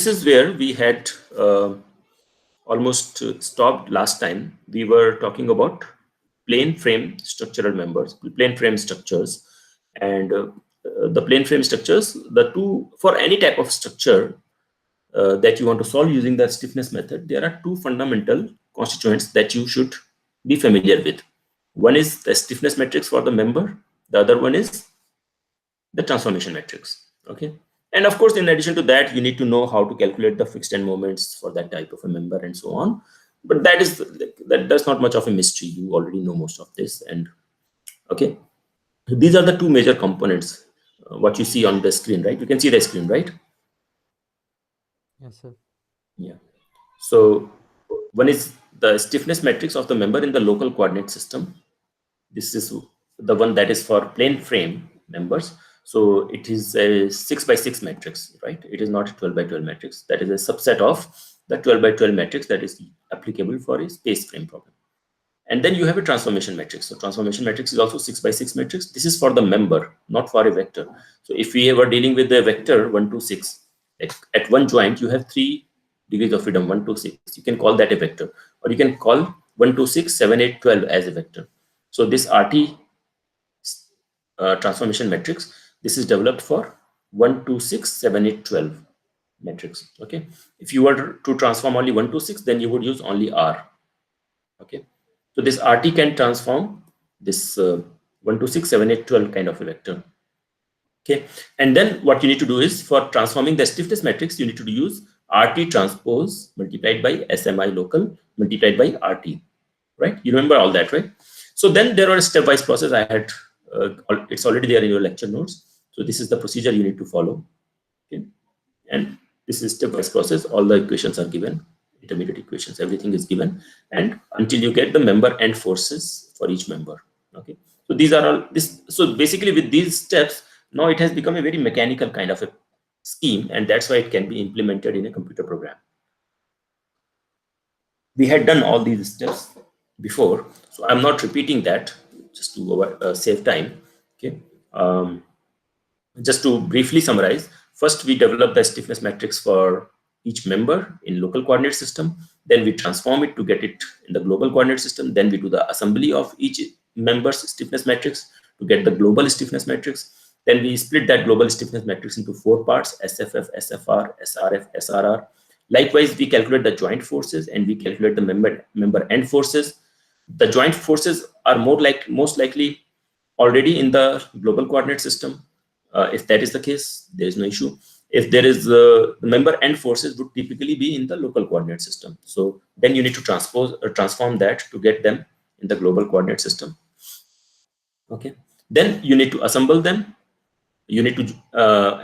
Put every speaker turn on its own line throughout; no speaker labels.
is where we had almost stopped last time. We were talking about plane frame structural members, plane frame structures, and the plane frame structures, the two, for any type of structure that you want to solve using the stiffness method, there are two fundamental constituents that you should be familiar with. One is the stiffness matrix for the member, the other one is the transformation matrix. Okay. And of course, in addition to that, you need to know how to calculate the fixed end moments for that type of a member and so on. But that's not much of a mystery. You already know most of this. And okay, these are the two major components. What you see on the screen, right? You can see the screen, right?
Yes, sir.
Yeah. So one is the stiffness matrix of the member in the local coordinate system. This is the one that is for plane frame members. So it is a 6 by 6 matrix, right? It is not a 12 by 12 matrix. That is a subset of the 12 by 12 matrix that is applicable for a space frame problem. And then you have a transformation matrix. So transformation matrix is also 6 by 6 matrix. This is for the member, not for a vector. So if we were dealing with the vector 1, 2, 6, at one joint, you have 3 degrees of freedom, 1, 2, 6. You can call that a vector, or you can call 1, 2, 6, 7, 8, 12 as a vector. So this RT transformation matrix, this is developed for 1, 2, 6, 7, 8, 12 matrix. Okay. If you were to transform only 1, 2, 6, then you would use only R. Okay. So this RT can transform this 1, 2, 6, 7, 8, 12 kind of a vector. Okay. And then what you need to do is, for transforming the stiffness matrix, you need to use RT transpose multiplied by SMI local multiplied by RT. Right. You remember all that, right? So then there are a stepwise process. I had it's already there in your lecture notes. So this is the procedure you need to follow. Okay. And this is stepwise process. All the equations are given, intermediate equations, everything is given, and until you get the member end forces for each member. Okay. So these are all this. So basically, with these steps, now it has become a very mechanical kind of a scheme, and that's why it can be implemented in a computer program. We had done all these steps before, so I'm not repeating that, just to save time. Okay. Just to briefly summarize, first we develop the stiffness matrix for each member in local coordinate system. Then we transform it to get it in the global coordinate system. Then we do the assembly of each member's stiffness matrix to get the global stiffness matrix. Then we split that global stiffness matrix into 4 parts: SFF, SFR, SRF, SRR. Likewise, we calculate the joint forces and we calculate the member end forces. The joint forces are most likely already in the global coordinate system. If that is the case, there is no issue. If there is the member end forces would typically be in the local coordinate system. So then you need to transform that to get them in the global coordinate system. Okay. Then you need to assemble them. You need to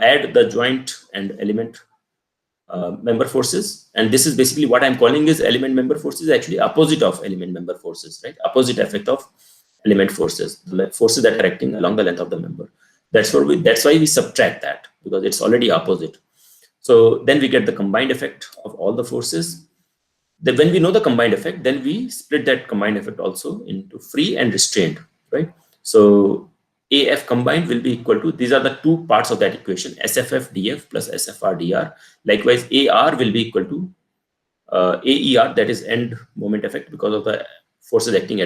add the joint and element member forces, and this is basically what I'm calling is element member forces, actually opposite of element member forces, right? Opposite effect of element forces, the forces that are acting along the length of the member. That's why we subtract that, because it's already opposite. So then we get the combined effect of all the forces. Then when we know the combined effect, then we split that combined effect also into free and restrained, right? So AF combined will be equal to, these are the two parts of that equation, SFF dF plus SFR dr. Likewise, AR will be equal to AER, that is end moment effect because of the forces acting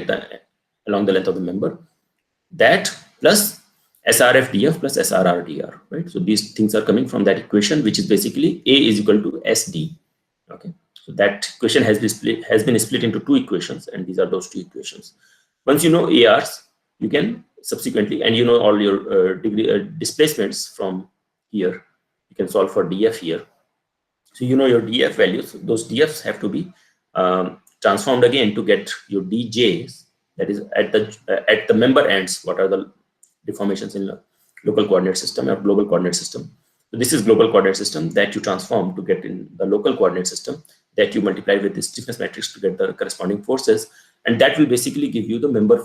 along the length of the member. That plus SRF dF plus SRR dr, right? So these things are coming from that equation, which is basically A is equal to SD. Okay, so that equation has been split into 2 equations, and these are those 2 equations. Once you know ARs, you can subsequently, and you know all your displacements from here, you can solve for DF here. So you know your DF values. Those DFs have to be transformed again to get your DJs, that is at the member ends. What are the deformations in the local coordinate system or global coordinate system? So this is global coordinate system that you transform to get in the local coordinate system, that you multiply with the stiffness matrix to get the corresponding forces, and that will basically give you the member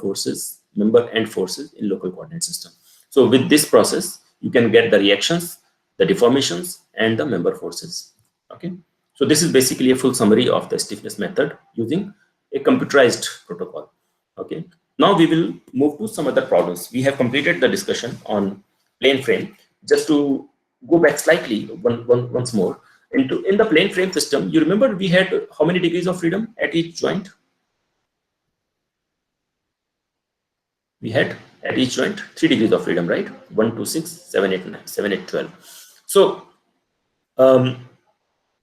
end forces in local coordinate system. So with this process, you can get the reactions, the deformations, and the member forces. Okay, so this is basically a full summary of the stiffness method using a computerized protocol. Okay, now we will move to some other problems. We have completed the discussion on plane frame. Just to go back slightly once more, In the plane frame system, you remember we had how many degrees of freedom at each joint? We had at each joint 3 degrees of freedom, right? 1, 2, 6, 7, 8, 9, 7, 8, 12. So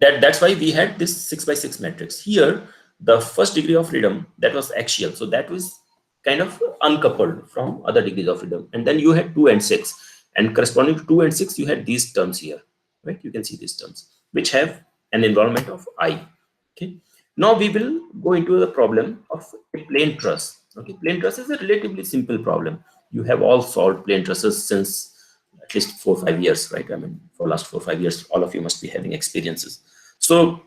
that's why we had this 6 by 6 matrix. Here, the first degree of freedom, that was axial. So that was kind of uncoupled from other degrees of freedom. And then you had 2 and 6. And corresponding to 2 and 6, you had these terms here, right? You can see these terms, which have an involvement of I. Okay. Now we will go into the problem of a plane truss. Okay, plane truss is a relatively simple problem. You have all solved plane trusses since at least 4 or 5 years, right? I mean, for last 4 or 5 years, all of you must be having experiences. So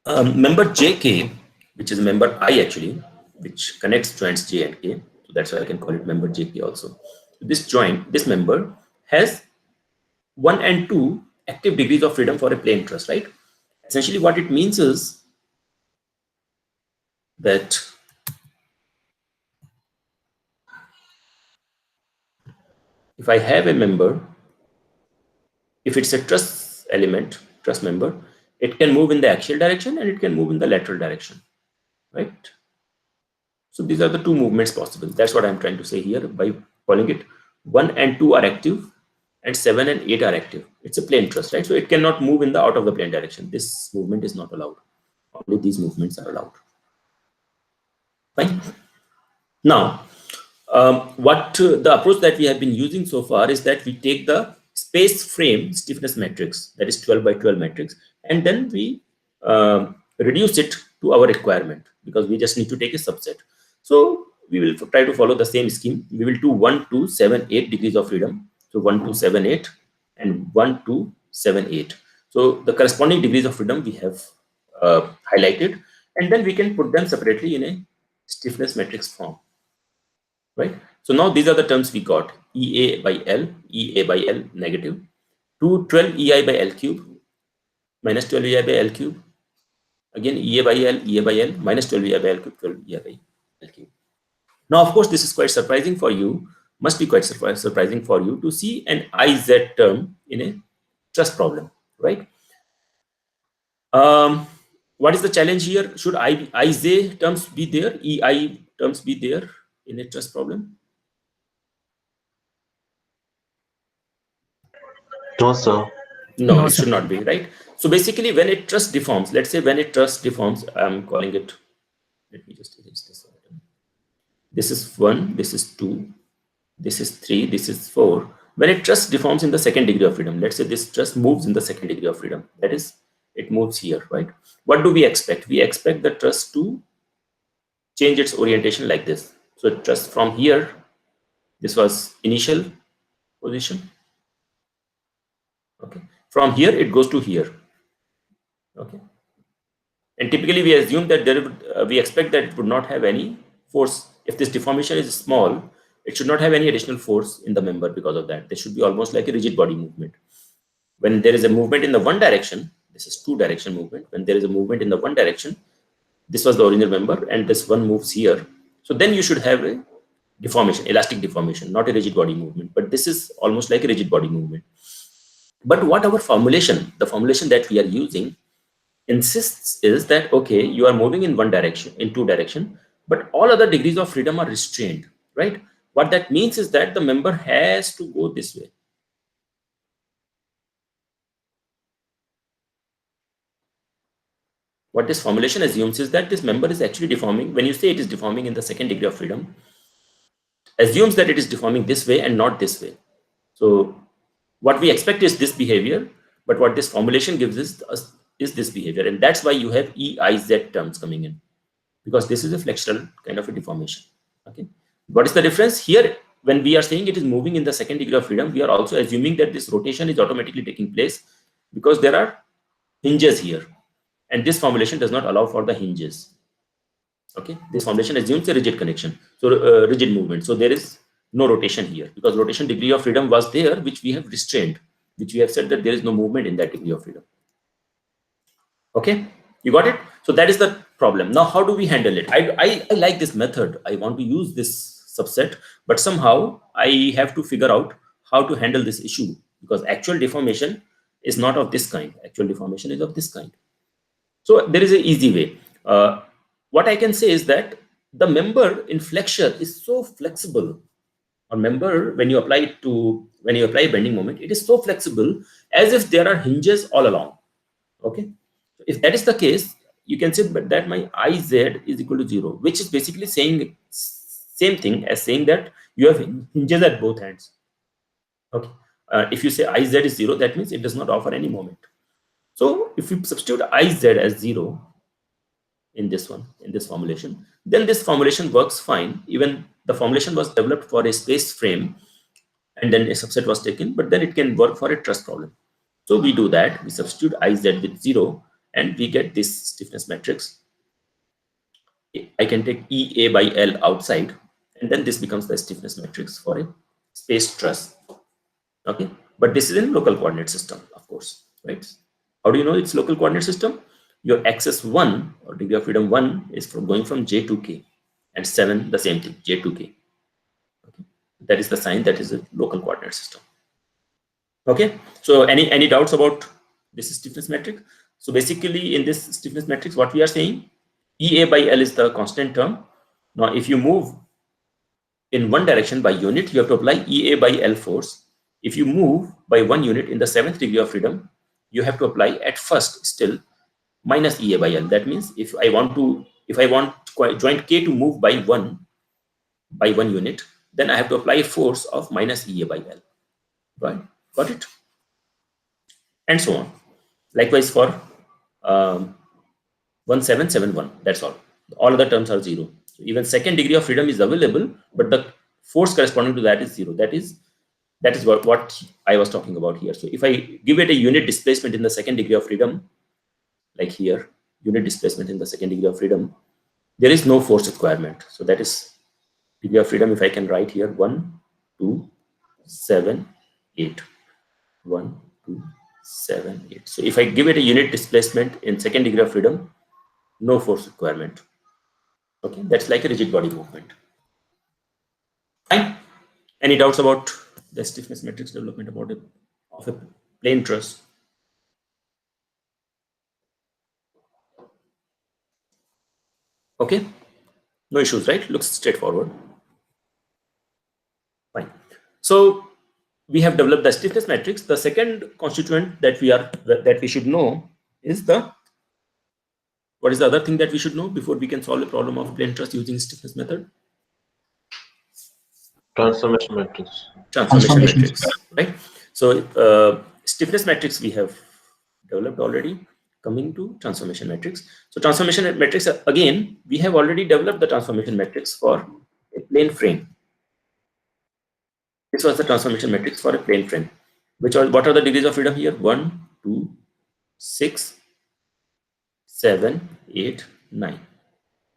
member JK, which is member I actually, which connects joints J and K. So that's why I can call it member JK also. This joint, this member has 1 and 2 active degrees of freedom for a plane truss, right? Essentially what it means is that if I have a member, if it's a truss element, truss member, it can move in the axial direction and it can move in the lateral direction, right? So these are the two movements possible. That's what I'm trying to say here by calling it 1 and 2 are active and 7 and 8 are active. It's a plane truss, right? So it cannot move in the out of the plane direction. This movement is not allowed. Only these movements are allowed. Fine. Now, the approach that we have been using so far is that we take the space frame stiffness matrix, that is 12 by 12 matrix, and then we reduce it to our requirement because we just need to take a subset. So we will try to follow the same scheme. We will do 1, 2, 7, 8 degrees of freedom. So 1, 2, 7, 8 and 1, 2, 7, 8. So the corresponding degrees of freedom we have highlighted, and then we can put them separately in a stiffness matrix form. Right. So now these are the terms we got: EA by L, EA by L negative, 12 EI by L cube, minus 12 EI by L cube, again EA by L, EA by L, minus 12 EI by L cube, 12 EI by L cube. Now, of course, this is quite surprising for you, must be quite surprising for you to see an IZ term in a truss problem, right? What is the challenge here? Should IZ terms be there, EI terms be there in a truss problem?
No, sir.
No, it should not be, right? So basically, when a truss deforms, let's say when a truss deforms, I'm calling it, let me just erase this. This is 1, this is 2, this is 3, this is 4. When a truss deforms in the second degree of freedom, let's say this truss moves in the second degree of freedom, that is, it moves here, right? What do we expect? We expect the truss to change its orientation like this. So truss from here, this was initial position. Okay. From here, it goes to here. Okay. And typically, we assume that we expect that it would not have any force. If this deformation is small, it should not have any additional force in the member because of that. There should be almost like a rigid body movement. When there is a movement in the one direction, this is two direction movement. When there is a movement in the one direction, this was the original member and this one moves here. So then you should have a deformation, elastic deformation, not a rigid body movement. But this is almost like a rigid body movement. But what our formulation, the formulation that we are using, insists is that, okay, you are moving in one direction, in two direction, but all other degrees of freedom are restrained, right? What that means is that the member has to go this way. What this formulation assumes is that this member is actually deforming. When you say it is deforming in the second degree of freedom, assumes that it is deforming this way and not this way. So what we expect is this behavior, but what this formulation gives us is this behavior. And that's why you have EIZ terms coming in, because this is a flexural kind of a deformation. Okay. What is the difference here? When we are saying it is moving in the second degree of freedom, we are also assuming that this rotation is automatically taking place because there are hinges here. And this formulation does not allow for the hinges. Okay. This formulation assumes a rigid connection, so rigid movement. So there is no rotation here because rotation degree of freedom was there, which we have restrained, which we have said that there is no movement in that degree of freedom. Okay, you got it? So that is the problem. Now, how do we handle it? I like this method. I want to use this subset, but somehow I have to figure out how to handle this issue. because actual deformation is not of this kind. Actual deformation is of this kind. So there is an easy way. What I can say is that the member in flexure is so flexible. A member, when you apply it to, when you apply bending moment, it is so flexible as if there are hinges all along. Okay. If that is the case, you can say that my Iz is equal to 0, which is basically saying same thing as saying that you have hinges at both ends. Okay. If you say Iz is 0, that means it does not offer any moment. So if you substitute Iz as 0 in this one, in this formulation, then this formulation works fine. Even the formulation was developed for a space frame and then a subset was taken, but then it can work for a truss problem. So we do that, we substitute Iz with 0 and we get this stiffness matrix. I can take EA by L outside and then this becomes the stiffness matrix for a space truss. Okay, but this is in local coordinate system, of course, right? How do you know it's local coordinate system? Your axis 1 or degree of freedom 1 is from going from J to K, and 7 the same thing, J to K. Okay, that is the sign that is a local coordinate system. Okay, so any doubts about this stiffness matrix? So basically in this stiffness matrix, what we are saying, EA by L is the constant term. Now if you move in one direction by unit, you have to apply EA by L force. If you move by 1 unit in the 7th degree of freedom, you have to apply at first still minus EA by L. That means if I want joint K to move by one unit, then I have to apply a force of minus EA by L. Right? Got it? And so on. Likewise for 1771. That's all. All other terms are 0. So even 2nd degree of freedom is available, but the force corresponding to that is 0. That is what I was talking about here. So if I give it a unit displacement in the 2nd degree of freedom, like here, unit displacement in the 2nd degree of freedom, there is no force requirement. So that is degree of freedom. If I can write here 1, 2, 7, 8. 1, 2, 7, 8. So if I give it a unit displacement in 2nd degree of freedom, no force requirement. Okay, that's like a rigid body movement. Fine. Any doubts about the stiffness matrix development of a plane truss? Okay, no issues, right? Looks straightforward. Fine. So we have developed the stiffness matrix. The second constituent that we should know is what is the other thing that we should know before we can solve a problem of plane truss using stiffness method?
Transformation matrix.
Transformation matrix, right? So stiffness matrix we have developed already. Coming to transformation matrix. So transformation matrix, again, we have already developed the transformation matrix for a plane frame. This was the transformation matrix for a plane frame. What are the degrees of freedom here? 1, 2, 6, 7, 8, 9.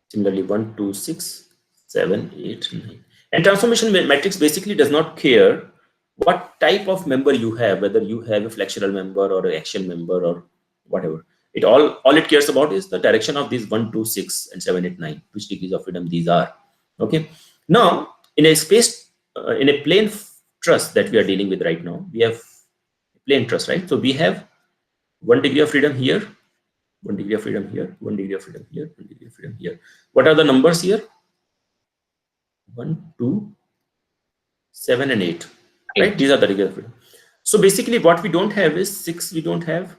Similarly, 1, 2, 6, 7, 8, 9. And transformation matrix basically does not care what type of member you have, whether you have a flexural member or an axial member or whatever. All it cares about is the direction of these 1, 2, 6, and 7, 8, 9, which degrees of freedom these are. Okay. Now, in a plane truss that we are dealing with right now, we have a plane truss, right? So we have 1 degree of freedom here, 1 degree of freedom here, 1 degree of freedom here, 1 degree of freedom here. What are the numbers here? 1, 2, 7, and 8. Right? These are the degrees of freedom. So basically, what we don't have is 6. We don't have.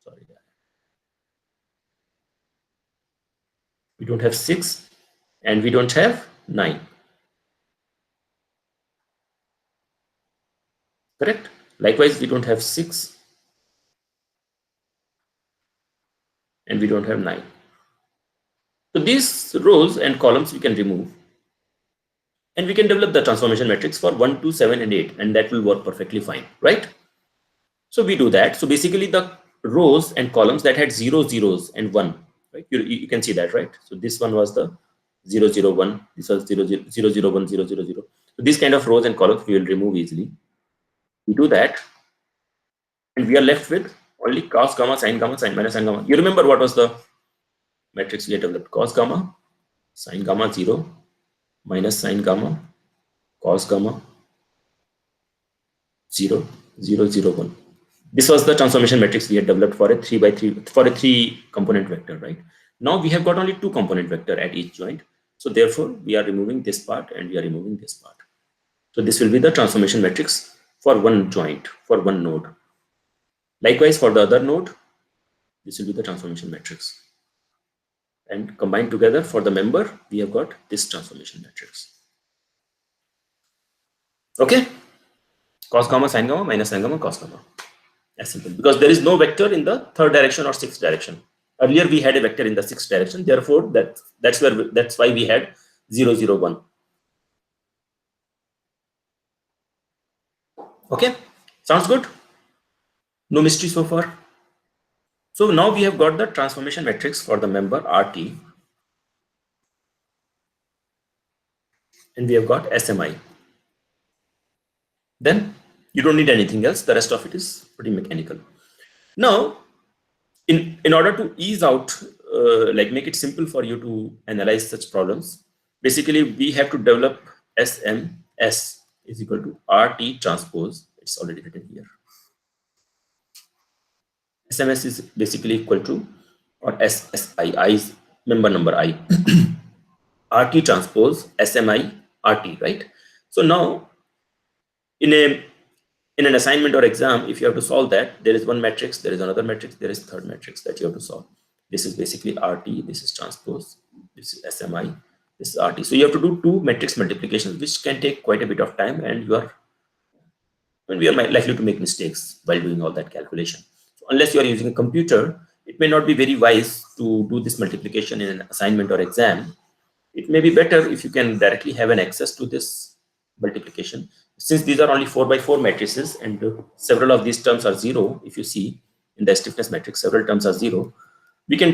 Sorry. We don't have 6, and we don't have 9. Correct? Likewise, we don't have 6, and we don't have 9. So these rows and columns we can remove. And we can develop the transformation matrix for 1, 2, 7, and 8, and that will work perfectly fine, right? So we do that. So basically, the rows and columns that had 0, 0s, and 1, right? You can see that, right? So this one was the 0, 0, 1. This was 0, 0, 0, 0, 1, 0, 0, 0. So these kind of rows and columns we will remove easily. We do that, and we are left with only cos gamma, sin minus sin gamma. You remember what was the matrix we had developed? Cos gamma, sin gamma 0, minus sin gamma, cos gamma 0, 0, 0, 1. This was the transformation matrix we had developed for a 3 by 3 for a 3 component vector, right? Now we have got only 2 component vector at each joint. So therefore, we are removing this part and we are removing this part. So this will be the transformation matrix for one joint, for one node. Likewise, for the other node, this will be the transformation matrix. And combined together for the member, we have got this transformation matrix. Okay? Cos gamma, sin gamma, minus sin gamma, cos gamma. As simple. Because there is no vector in the third direction or sixth direction. Earlier we had a vector in the sixth direction. Therefore, that's why we had 0, 0, 1. Okay? Sounds good? No mystery so far? So now we have got the transformation matrix for the member RT. And we have got SMI. Then you don't need anything else. The rest of it is pretty mechanical. Now, in order to ease out, like make it simple for you to analyze such problems, basically we have to develop SMS is equal to RT transpose. It's already written here. SMS is basically equal to, or SSI, I is member number I. RT transpose SMI RT, right? So now in an assignment or exam, if you have to solve that, there is one matrix, there is another matrix, there is third matrix that you have to solve. This is basically RT, this is transpose, this is SMI, this is RT. So you have to do 2 matrix multiplications, which can take quite a bit of time, and we are likely to make mistakes while doing all that calculation. So unless you are using a computer, it may not be very wise to do this multiplication in an assignment or exam. It may be better if you can directly have an access to this multiplication. Since these are only 4 by 4 matrices and several of these terms are 0, if you see in the stiffness matrix, several terms are 0, we can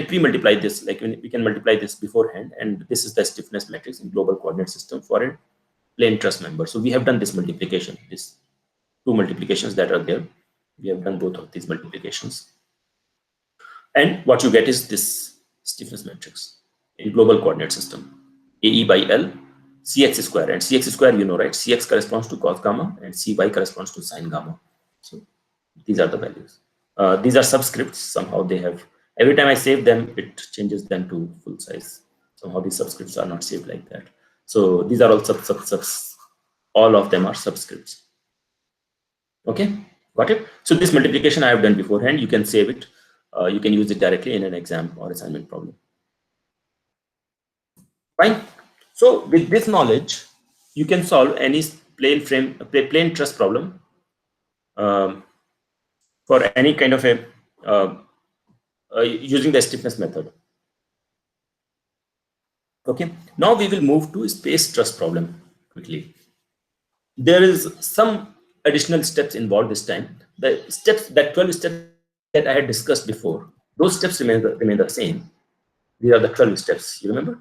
pre-multiply this, like we can multiply this beforehand, and this is the stiffness matrix in global coordinate system for a plane truss member. So we have done this multiplication, these 2 multiplications that are there. We have done both of these multiplications. And what you get is this stiffness matrix in global coordinate system. AE by L, Cx square, and Cx square, you know, right? Cx corresponds to cos gamma and Cy corresponds to sin gamma. So these are the values. These are subscripts. Somehow they have, every time I save them, it changes them to full size. Somehow these subscripts are not saved like that. So these are all subs. All of them are subscripts. Okay, got it? So this multiplication I have done beforehand. You can save it. You can use it directly in an exam or assignment problem. Fine. So with this knowledge, you can solve any plane truss problem for any kind of a using the stiffness method. Okay. Now we will move to space truss problem quickly. There is some additional steps involved this time. The steps, that 12 steps that I had discussed before, those steps remain the same. These are the 12 steps. You remember?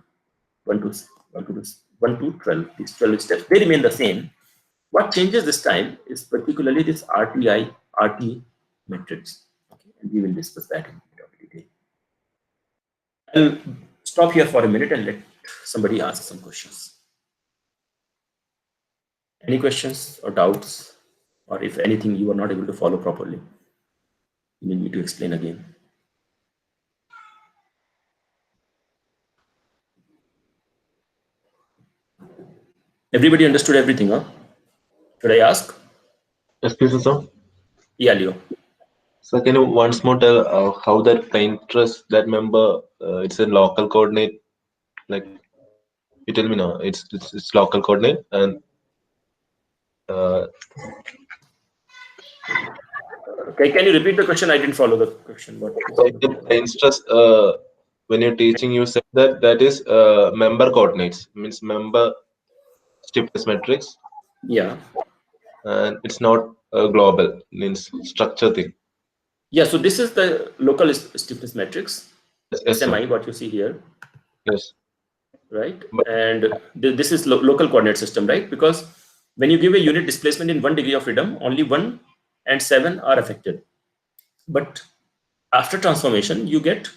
1 to 12. These 12 steps, they remain the same. What changes this time is particularly this RT matrix. Okay, and we will discuss that in detail. I'll stop here for a minute and let somebody ask some questions. Any questions or doubts, or if anything you are not able to follow properly, you need me to explain again. Everybody understood everything, huh? Should I ask?
Yes, please, sir.
Yeah, Leo.
So can you once more tell how that plane truss, that member, it's a local coordinate, like you tell me now, it's local coordinate, and
Okay, can you repeat the question? I didn't follow the question. What is
like the plane truss, when you're teaching, you said that that is member coordinates, means member stiffness matrix.
Yeah.
And it's not global, means structure thing.
Yeah, so this is the local stiffness matrix,
Yes,
SMI,
sir.
what you see here.
Yes.
Right?
But
And this is local coordinate system, right? Because when you give a unit displacement in 1 degree of freedom, only 1 and 7 are affected. But after transformation, you get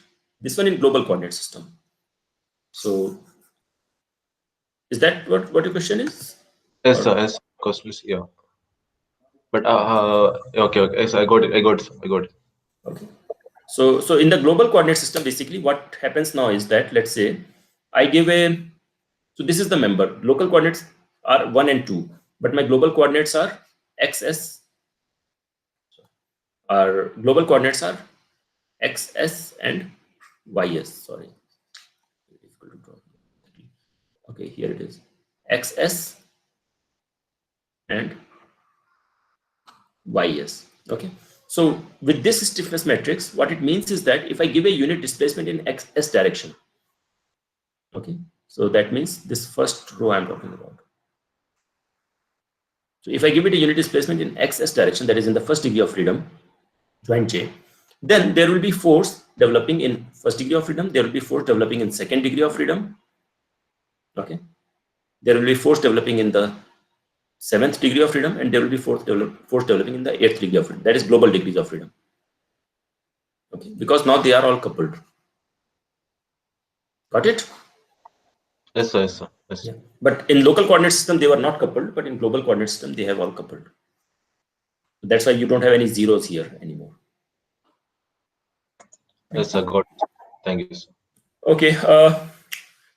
this one in global coordinate system. So is that what your question is?
yes,
Or,
sir. Yes, of course, please. Yeah. But okay, okay. Yes, I got it. I got it. I got it.
Okay. So in the global coordinate system, basically what happens now is that, let's say I give a, so this is the member. Local coordinates are 1 and 2, but my global coordinates are xs, our global coordinates are xs and ys. Sorry. Okay, here it is. xs and ys. Okay. So with this stiffness matrix, what it means is that if I give a unit displacement in xs direction, okay, so that means this first row I'm talking about. So if I give it a unit displacement in xs direction, that is in the first degree of freedom, joint J, then there will be force developing in first degree of freedom, there will be force developing in second degree of freedom. Okay. There will be force developing in the seventh degree of freedom, and there will be force developing in the eighth degree of freedom. That is global degrees of freedom. Okay. Because now they are all coupled. Got it?
Yes, sir. Yes, sir. Yes.
Yeah. But in local coordinate system, they were not coupled, but in global coordinate system, they have all coupled. That's why you don't have any zeros here anymore. Right?
Yes, sir. Got it. Thank you, sir.
Okay.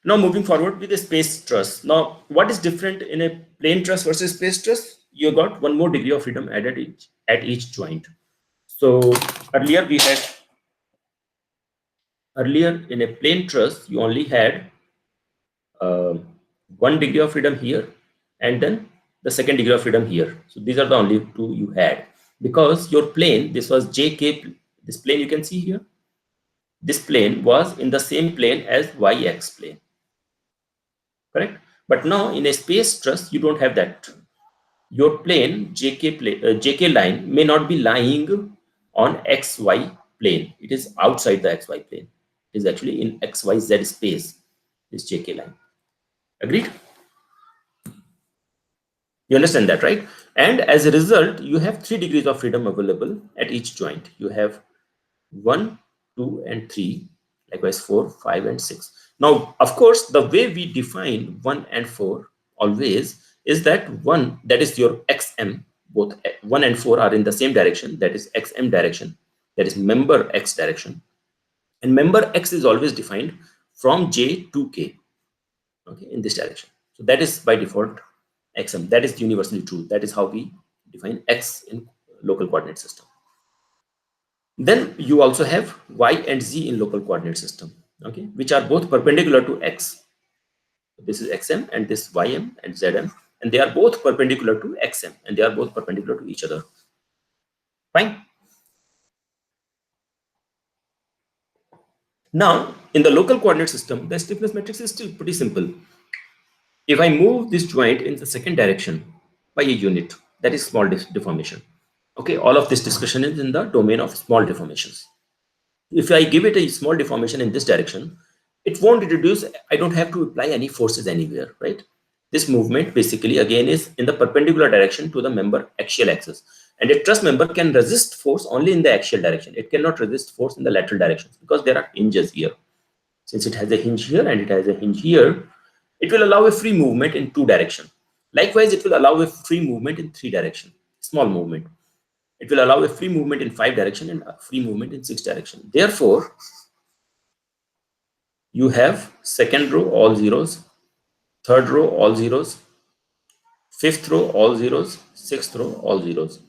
Now moving forward with the space truss. Now, what is different in a plane truss versus space truss? You got one more degree of freedom added at each joint. So earlier we had, earlier in a plane truss, you only had uh, one degree of freedom here, and then the second degree of freedom here. So these are the only two you had, because your plane, this was JK, this plane you can see here, this plane was in the same plane as YX plane, correct? But now in a space truss, you don't have that. Your plane, JK line, may not be lying on XY plane. It is outside the XY plane. It is actually in XYZ space, this JK line. Agreed? You understand that, right? And as a result, you have 3 degrees of freedom available at each joint. You have 1, 2, and 3, likewise 4, 5, and 6. Now, of course, the way we define 1 and 4 always is that 1, that is your XM, both 1 and 4 are in the same direction, that is XM direction, that is member X direction. And member X is always defined from J to K, okay, in this direction. So that is by default XM. That is universally true. That is how we define X in local coordinate system. Then you also have Y and Z in local coordinate system, okay, which are both perpendicular to X. This is XM and this YM and ZM, and they are both perpendicular to XM, and they are both perpendicular to each other. Fine. Now, in the local coordinate system, the stiffness matrix is still pretty simple. If I move this joint in the second direction by a unit, that is small deformation. Okay, all of this discussion is in the domain of small deformations. If I give it a small deformation in this direction, it won't reduce. I don't have to apply any forces anywhere, right? This movement basically again is in the perpendicular direction to the member axial axis. And a truss member can resist force only in the axial direction. It cannot resist force in the lateral directions because there are hinges here. Since it has a hinge here and it has a hinge here, it will allow a free movement in 2 directions. Likewise, it will allow a free movement in 3 directions, small movement. It will allow a free movement in 5 direction and a free movement in 6 direction. Therefore, you have second row all zeros, third row all zeros, fifth row all zeros, sixth row all zeros.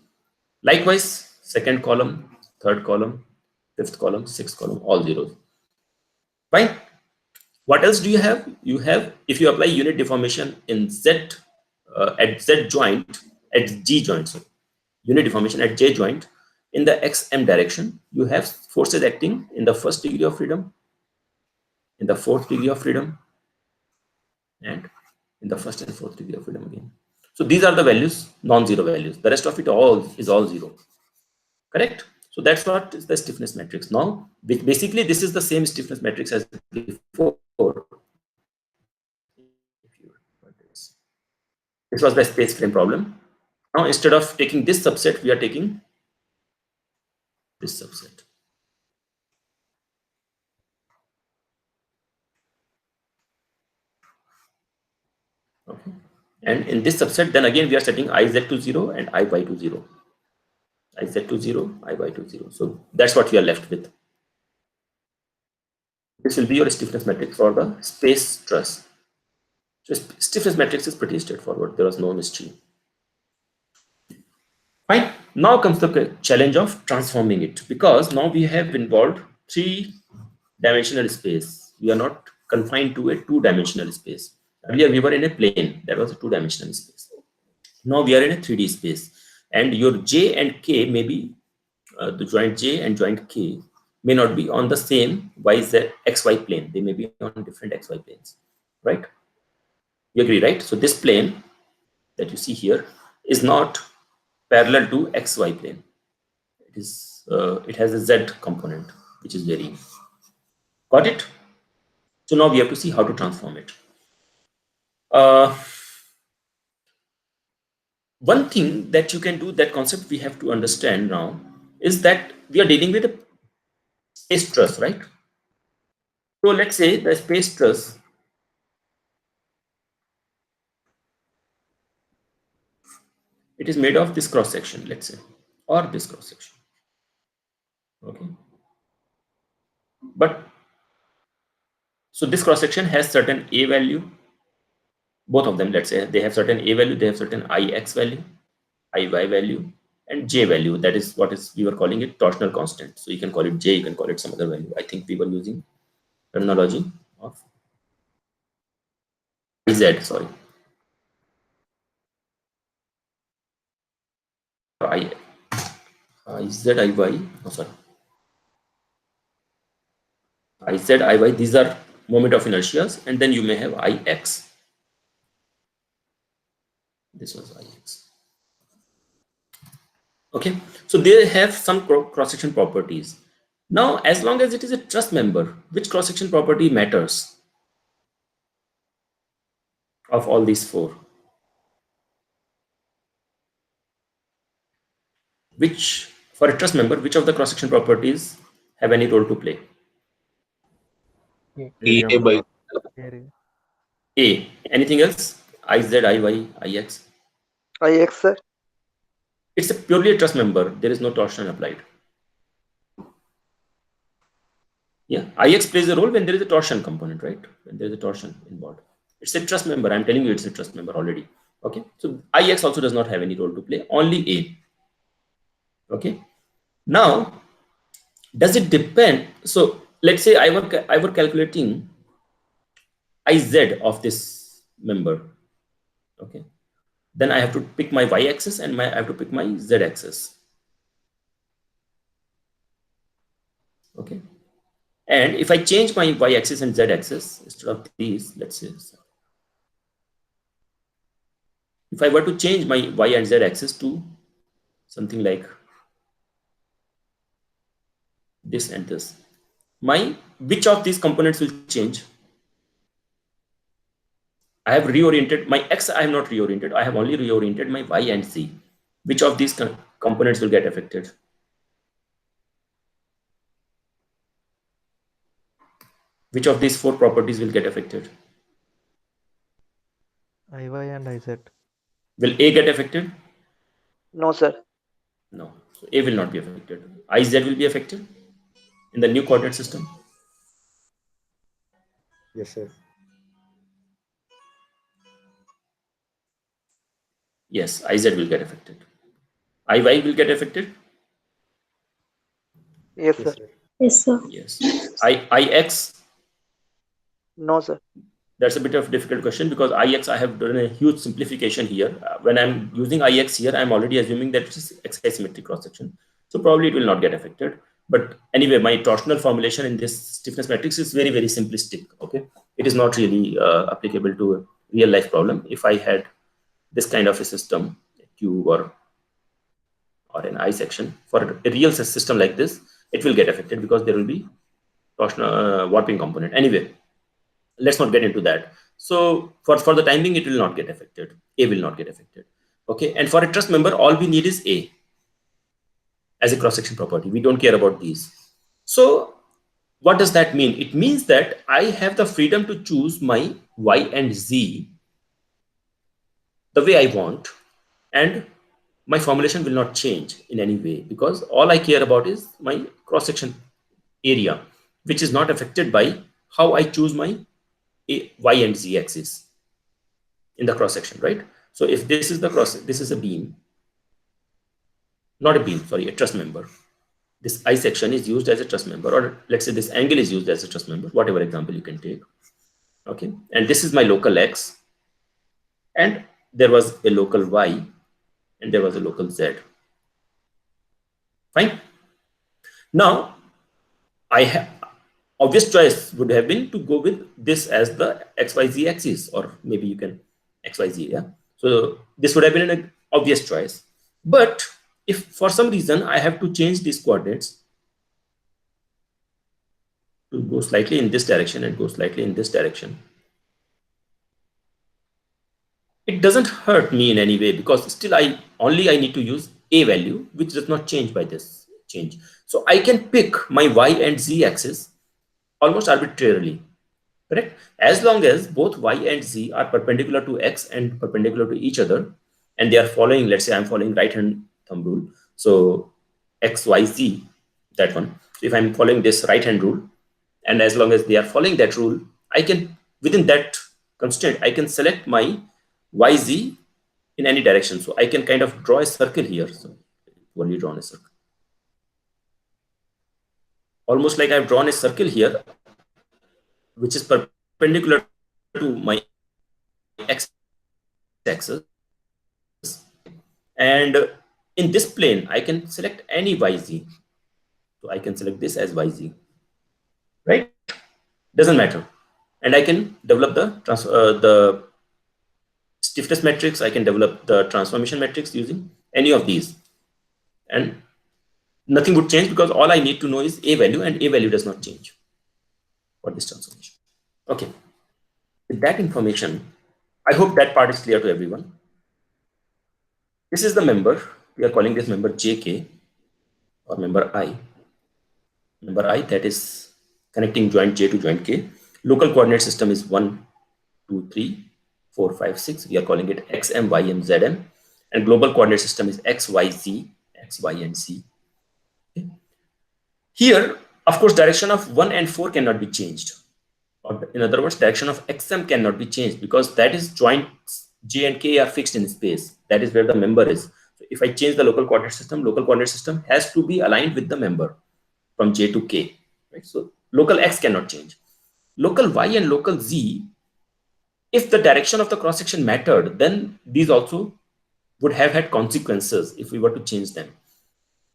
Likewise, second column, third column, fifth column, sixth column, all zeros. Fine. What else do you have? You have, if you apply unit deformation in Z, at Z joint, at G joint, so unit deformation at J joint, in the XM direction, you have forces acting in the first degree of freedom, in the fourth degree of freedom, and in the first and fourth degree of freedom again. So these are the values, non-zero values. The rest of it all is all zero. Correct? So that's what is the stiffness matrix. Now, basically, this is the same stiffness matrix as before. This was the space frame problem. Now, instead of taking this subset, we are taking this subset. Okay. And in this subset, then again, we are setting IZ to 0 and IY to 0. I Z to 0, I Y to 0. So that's what we are left with. This will be your stiffness matrix for the space truss. So stiffness matrix is pretty straightforward. There was no mystery. Fine. Now comes the challenge of transforming it, because now we have involved three-dimensional space. We are not confined to a two-dimensional space. Earlier we were in a plane, that was a two-dimensional space. Now we are in a 3D space, and your J and K may be the joint J and joint K may not be on the same XY plane. They may be on different XY planes, right? You agree, right? So this plane that you see here is not parallel to XY plane. It has a Z component which is varying. Got it? So now we have to see how to transform it. One thing that you can do, that concept we have to understand now, is that we are dealing with a space truss, right? So let's say the space truss it is made of this cross section, let's say, or this cross section. Okay. But so this cross section has certain A value. Both of them, let's say, they have certain A value, they have certain IX value, IY value, and J value. That is what is we were calling it torsional constant. So you can call it J, you can call it some other value. I think we were using terminology of IZ, sorry. I IZ, IY, oh sorry. IZ, IY, these are moment of inertias, and then you may have IX. This was IX. Okay, so they have some cross-section properties. Now, as long as it is a truss member, which cross-section property matters of all these four? Which, for a truss member, which of the cross-section properties have any role to play?
EA
Area.
by
Area.
A. Anything else? IZ, IY, IX.
IX, sir.
It's a purely a truss member. There is no torsion applied. Yeah, IX plays a role when there is a torsion component, right? When there is a torsion involved. It's a truss member. I'm telling you, it's a truss member already. Okay, so IX also does not have any role to play. Only A. Okay. Now, does it depend? So let's say I were calculating IZ of this member. Okay. Then I have to pick my y-axis and I have to pick my z-axis. Okay. And if I change my y-axis and z-axis instead of these, let's say, if I were to change my y and z-axis to something like this and this, which of these components will change? I have reoriented my x. I have not reoriented. I have only reoriented my y and z. Which of these components will get affected? Which of these four properties will get affected?
IY and IZ.
Will A get affected?
No, sir.
No. So A will not be affected. IZ will be affected in the new coordinate system.
Yes, sir.
Yes, IZ will get affected. IY will get affected.
Yes,
Yes,
sir.
sir.
Yes, sir.
Yes. IX.
No, sir.
That's a bit of a difficult question because IX, I have done a huge simplification here. When I'm using IX here, I'm already assuming that it is XY symmetric cross section. So probably it will not get affected. But anyway, my torsional formulation in this stiffness matrix is very, very simplistic. Okay. It is not really applicable to a real life problem. If I had this kind of a system, a cube or an I section, for a real system like this, it will get affected because there will be torsional warping component. Anyway, let's not get into that. So for the time being, it will not get affected. A will not get affected. Okay. And for a truss member, all we need is A as a cross-section property. We don't care about these. So what does that mean? It means that I have the freedom to choose my Y and Z the way I want. And my formulation will not change in any way, because all I care about is my cross-section area, which is not affected by how I choose my y and z axis in the cross-section, right? So if this is the this is a beam, not a beam, sorry, a truss member. This I section is used as a truss member, or let's say this angle is used as a truss member, whatever example you can take. Okay, and this is my local x, and there was a local y, and there was a local z. Fine. Now, I have obvious choice would have been to go with this as the xyz axis, or maybe you can xyz. Yeah. So this would have been an obvious choice. But if for some reason I have to change these coordinates to go slightly in this direction and go slightly in this direction, it doesn't hurt me in any way, because still I need to use a value, which does not change by this change. So I can pick my y and z axis almost arbitrarily, correct? As long as both y and z are perpendicular to x and perpendicular to each other, and they are following, let's say I'm following right hand thumb rule, so x, y, z, that one. So if I'm following this right hand rule, and as long as they are following that rule, I can, within that constraint, I can select my yz in any direction. So I can kind of draw a circle here. So only drawn a circle, almost like I've drawn a circle here, which is perpendicular to my x axis, and in this plane I can select any yz. So I can select this as yz, right? Doesn't matter. And I can develop the stiffness matrix, I can develop the transformation matrix using any of these, and nothing would change, because all I need to know is a value, and a value does not change for this transformation. Okay, with that information, I hope that part is clear to everyone. This is the member. We are calling this member JK, or member I. Member I, that is connecting joint J to joint K. Local coordinate system is 1, 2, 3, 4, 5, 6. We are calling it XM, YM, ZM. And global coordinate system is X, Y, Z, X, Y, and Z. Okay. Here, of course, direction of 1 and 4 cannot be changed. Or in other words, direction of XM cannot be changed, because that is joints J and K are fixed in space. That is where the member is. So if I change the local coordinate system has to be aligned with the member from J to K. Right? So local X cannot change. Local Y and local Z, if the direction of the cross section mattered, then these also would have had consequences if we were to change them.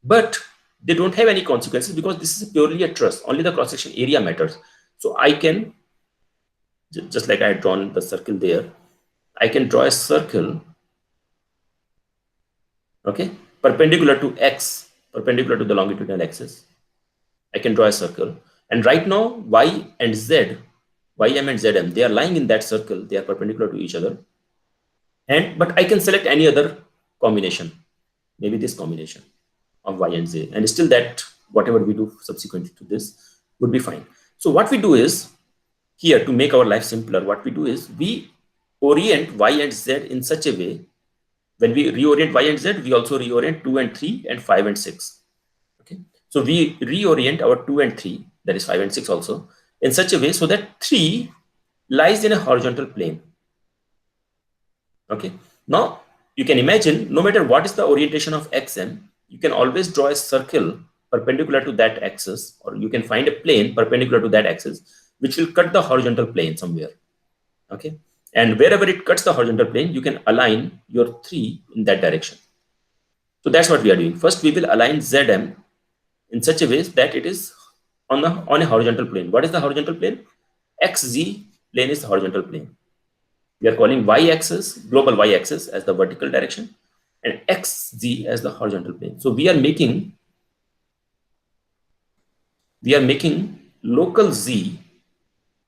But they don't have any consequences, because this is purely a truss. Only the cross section area matters. So I can, just like I had drawn the circle there, I can draw a circle, okay, perpendicular to X, perpendicular to the longitudinal axis. I can draw a circle, and right now Y and Z, YM and ZM, they are lying in that circle. They are perpendicular to each other. But I can select any other combination, maybe this combination of Y and Z, and still that whatever we do subsequently to this would be fine. So what we do is, here, to make our life simpler, what we do is we orient Y and Z in such a way. When we reorient Y and Z, we also reorient 2 and 3 and 5 and 6. Okay, so we reorient our 2 and 3, that is 5 and 6 also, in such a way so that 3 lies in a horizontal plane. Okay, now you can imagine, no matter what is the orientation of XM, you can always draw a circle perpendicular to that axis, or you can find a plane perpendicular to that axis, which will cut the horizontal plane somewhere. Okay, and wherever it cuts the horizontal plane, you can align your 3 in that direction. So that's what we are doing. First, we will align ZM in such a way that it is on a horizontal plane. What is the horizontal plane? XZ plane is the horizontal plane. We are calling y-axis, global y-axis, as the vertical direction, and xz as the horizontal plane. So we are making local z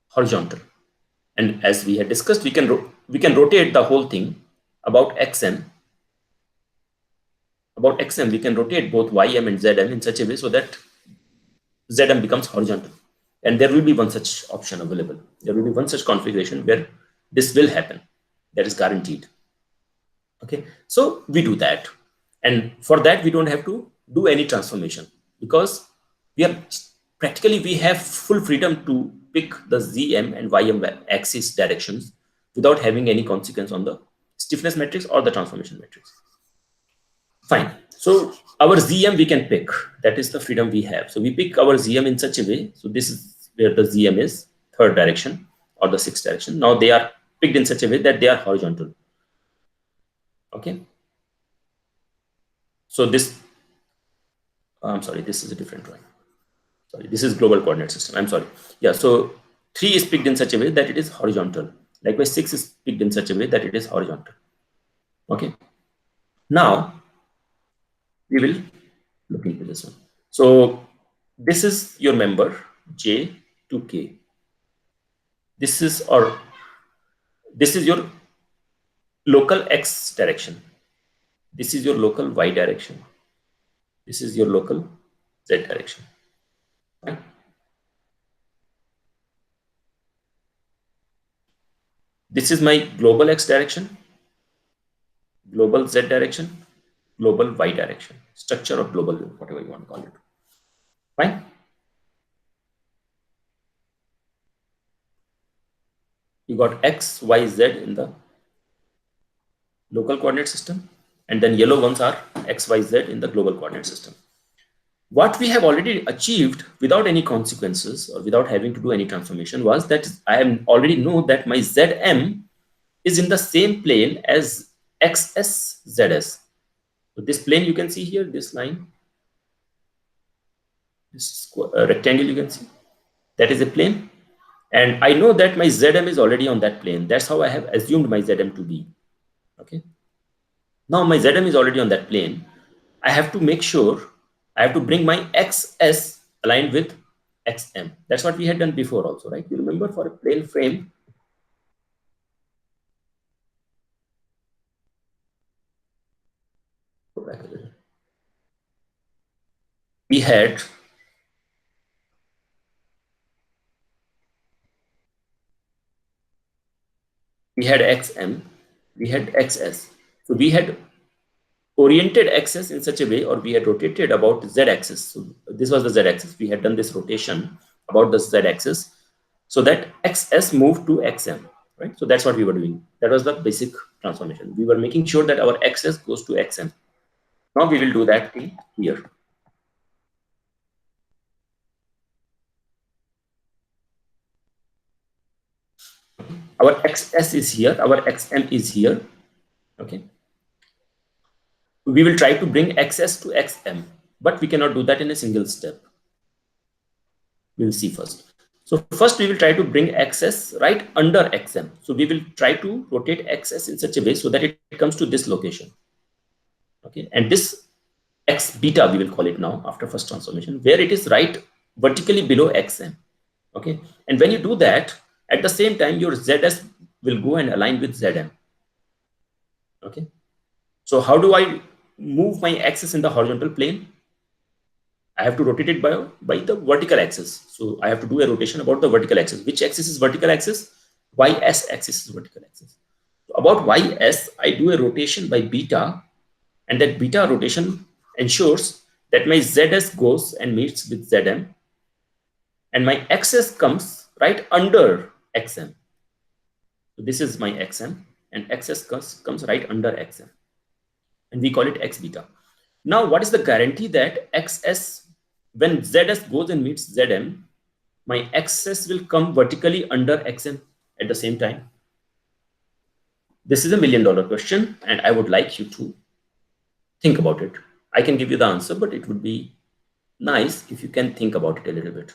horizontal, and as we had discussed, we can rotate the whole thing about xm. About xm, we can rotate both ym and zm in such a way so that zm becomes horizontal, and there will be one such option available. There will be one such configuration where this will happen. That is guaranteed. Okay, so we do that, And for that, we don't have to do any transformation, because we have full freedom to pick the ZM and YM axis directions without having any consequence on the stiffness matrix or the transformation matrix. Fine. So our ZM we can pick. That is the freedom we have. So we pick our ZM in such a way. So this is where the ZM is, third direction or the sixth direction. Now they are picked in such a way that they are horizontal. Okay. So this, I'm sorry, this is a different drawing. Sorry, this is global coordinate system. I'm sorry. Yeah. So 3 is picked in such a way that it is horizontal. Likewise, 6 is picked in such a way that it is horizontal. Okay. Now we will look into this one. So this is your member J to K. This is your local X direction. This is your local Y direction. This is your local Z direction. Right? This is my global X direction, global Z direction, global Y direction, structure of global, whatever you want to call it. Fine. You got X, Y, Z in the local coordinate system, and then yellow ones are X, Y, Z in the global coordinate system. What we have already achieved without any consequences or without having to do any transformation was that I already know that my Zm is in the same plane as XS, ZS. So this plane you can see here, this line, this rectangle you can see, that is a plane. And I know that my Zm is already on that plane. That's how I have assumed my Zm to be. Okay. Now my Zm is already on that plane. I have to make sure I have to bring my XS aligned with XM. That's what we had done before also, right? You remember for a plane frame, go back a little. We had XM, we had XS. So we had oriented axis in such a way, or we had rotated about the Z axis. So this was the Z axis. We had done this rotation about the Z axis so that XS moved to XM, right? So that's what we were doing. That was the basic transformation. We were making sure that our XS goes to XM. Now we will do that thing here. Our XS is here, our XM is here. Okay. We will try to bring XS to XM, but we cannot do that in a single step. We'll see first. So first we will try to bring XS right under XM. So we will try to rotate XS in such a way so that it comes to this location. Okay. And this X beta, we will call it now after first transformation, where it is right vertically below XM. Okay. And when you do that, at the same time, your ZS will go and align with Zm. Okay. So how do I move my axis in the horizontal plane? I have to rotate it by the vertical axis. So I have to do a rotation about the vertical axis. Which axis is vertical axis? YS axis is vertical axis. So about YS, I do a rotation by beta, and that beta rotation ensures that my ZS goes and meets with Zm, and my XS comes right under XM. So this is my XM, and XS comes right under XM, and we call it X beta. Now, what is the guarantee that XS, when ZS goes and meets Zm, my XS will come vertically under XM at the same time? This is $1 million question, and I would like you to think about it. I can give you the answer, but it would be nice if you can think about it a little bit.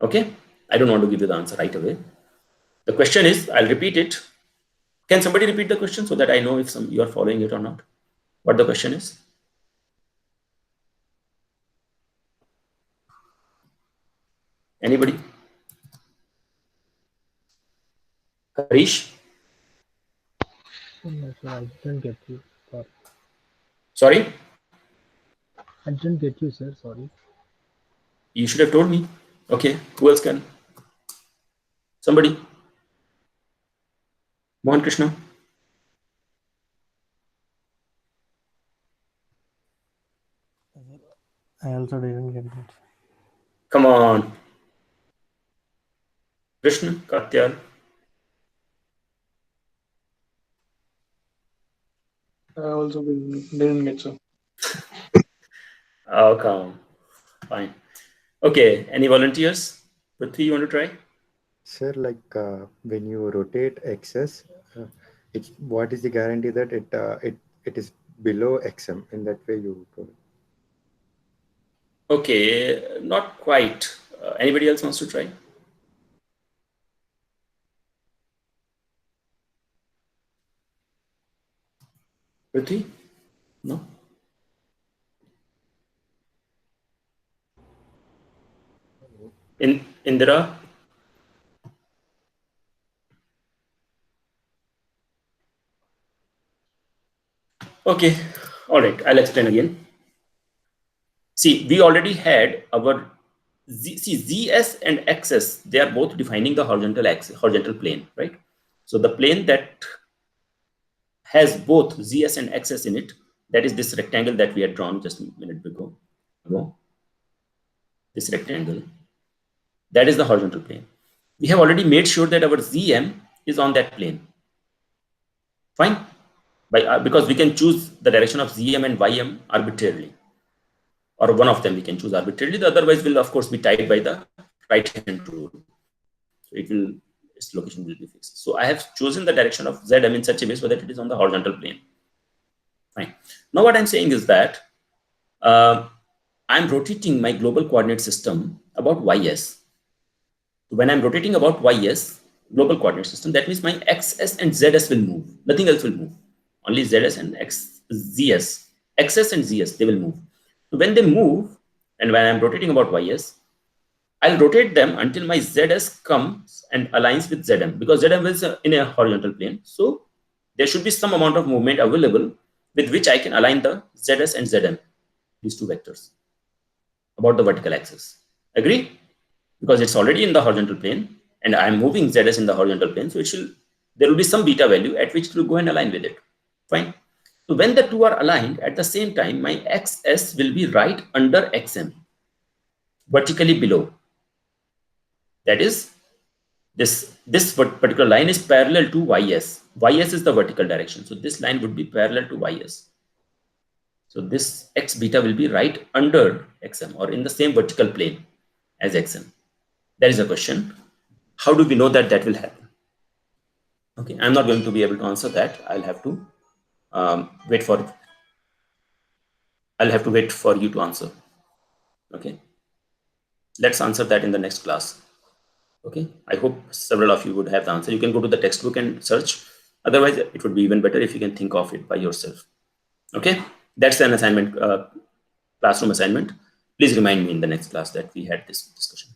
Okay? I don't want to give you the answer right away. The question is, I'll repeat it. Can somebody repeat the question so that I know if you are following it or not? What the question is? Anybody? Harish?
No, sir, I didn't get you. Sorry.
Sorry?
I didn't get you, sir. Sorry.
You should have told me. Okay, who else can? Somebody? Mohan Krishna?
I also didn't get that.
Come on. Krishna, Katyal.
I also didn't get so.
Oh, come on. Fine. Okay. Any volunteers? Prithvi, you want to try?
Sir, like when you rotate XS, it's what is the guarantee that it is below XM? In that way, you go.
Okay. Not quite. Anybody else wants to try? Prithvi? No? Indira? Okay. All right. I'll explain again. See, we already had our ZS and XS, they are both defining the horizontal axis, horizontal plane, right? So the plane that has both ZS and XS in it, that is this rectangle that we had drawn just a minute ago. This rectangle, that is the horizontal plane. We have already made sure that our ZM is on that plane. Fine? Because we can choose the direction of ZM and YM arbitrarily. Or one of them we can choose arbitrarily. The otherwise will, of course, be tied by the right-hand rule. So its location will be fixed. So I have chosen the direction of ZM in such a way so that it is on the horizontal plane. Fine. Now what I'm saying is that I'm rotating my global coordinate system about YS. When I'm rotating about YS, global coordinate system, that means my XS and ZS will move. Nothing else will move. Only ZS and ZS. XS and ZS, they will move. So when they move, and when I'm rotating about YS, I'll rotate them until my ZS comes and aligns with ZM, because ZM is in a horizontal plane. So there should be some amount of movement available with which I can align the ZS and ZM, these two vectors, about the vertical axis. Agree? Because it's already in the horizontal plane and I'm moving ZS in the horizontal plane. So there will be some beta value at which it will go and align with it. Fine. So when the two are aligned at the same time, my XS will be right under XM, vertically below. That is, this particular line is parallel to YS. YS is the vertical direction. So this line would be parallel to YS. So this X beta will be right under XM or in the same vertical plane as XM. That is a question. How do we know that that will happen? Okay, I'm not going to be able to answer that. I'll have to wait for you to answer. Okay, let's answer that in the next class. Okay, I hope several of you would have the answer. You can go to the textbook and search. Otherwise, it would be even better if you can think of it by yourself. Okay, that's an assignment, classroom assignment. Please remind me in the next class that we had this discussion.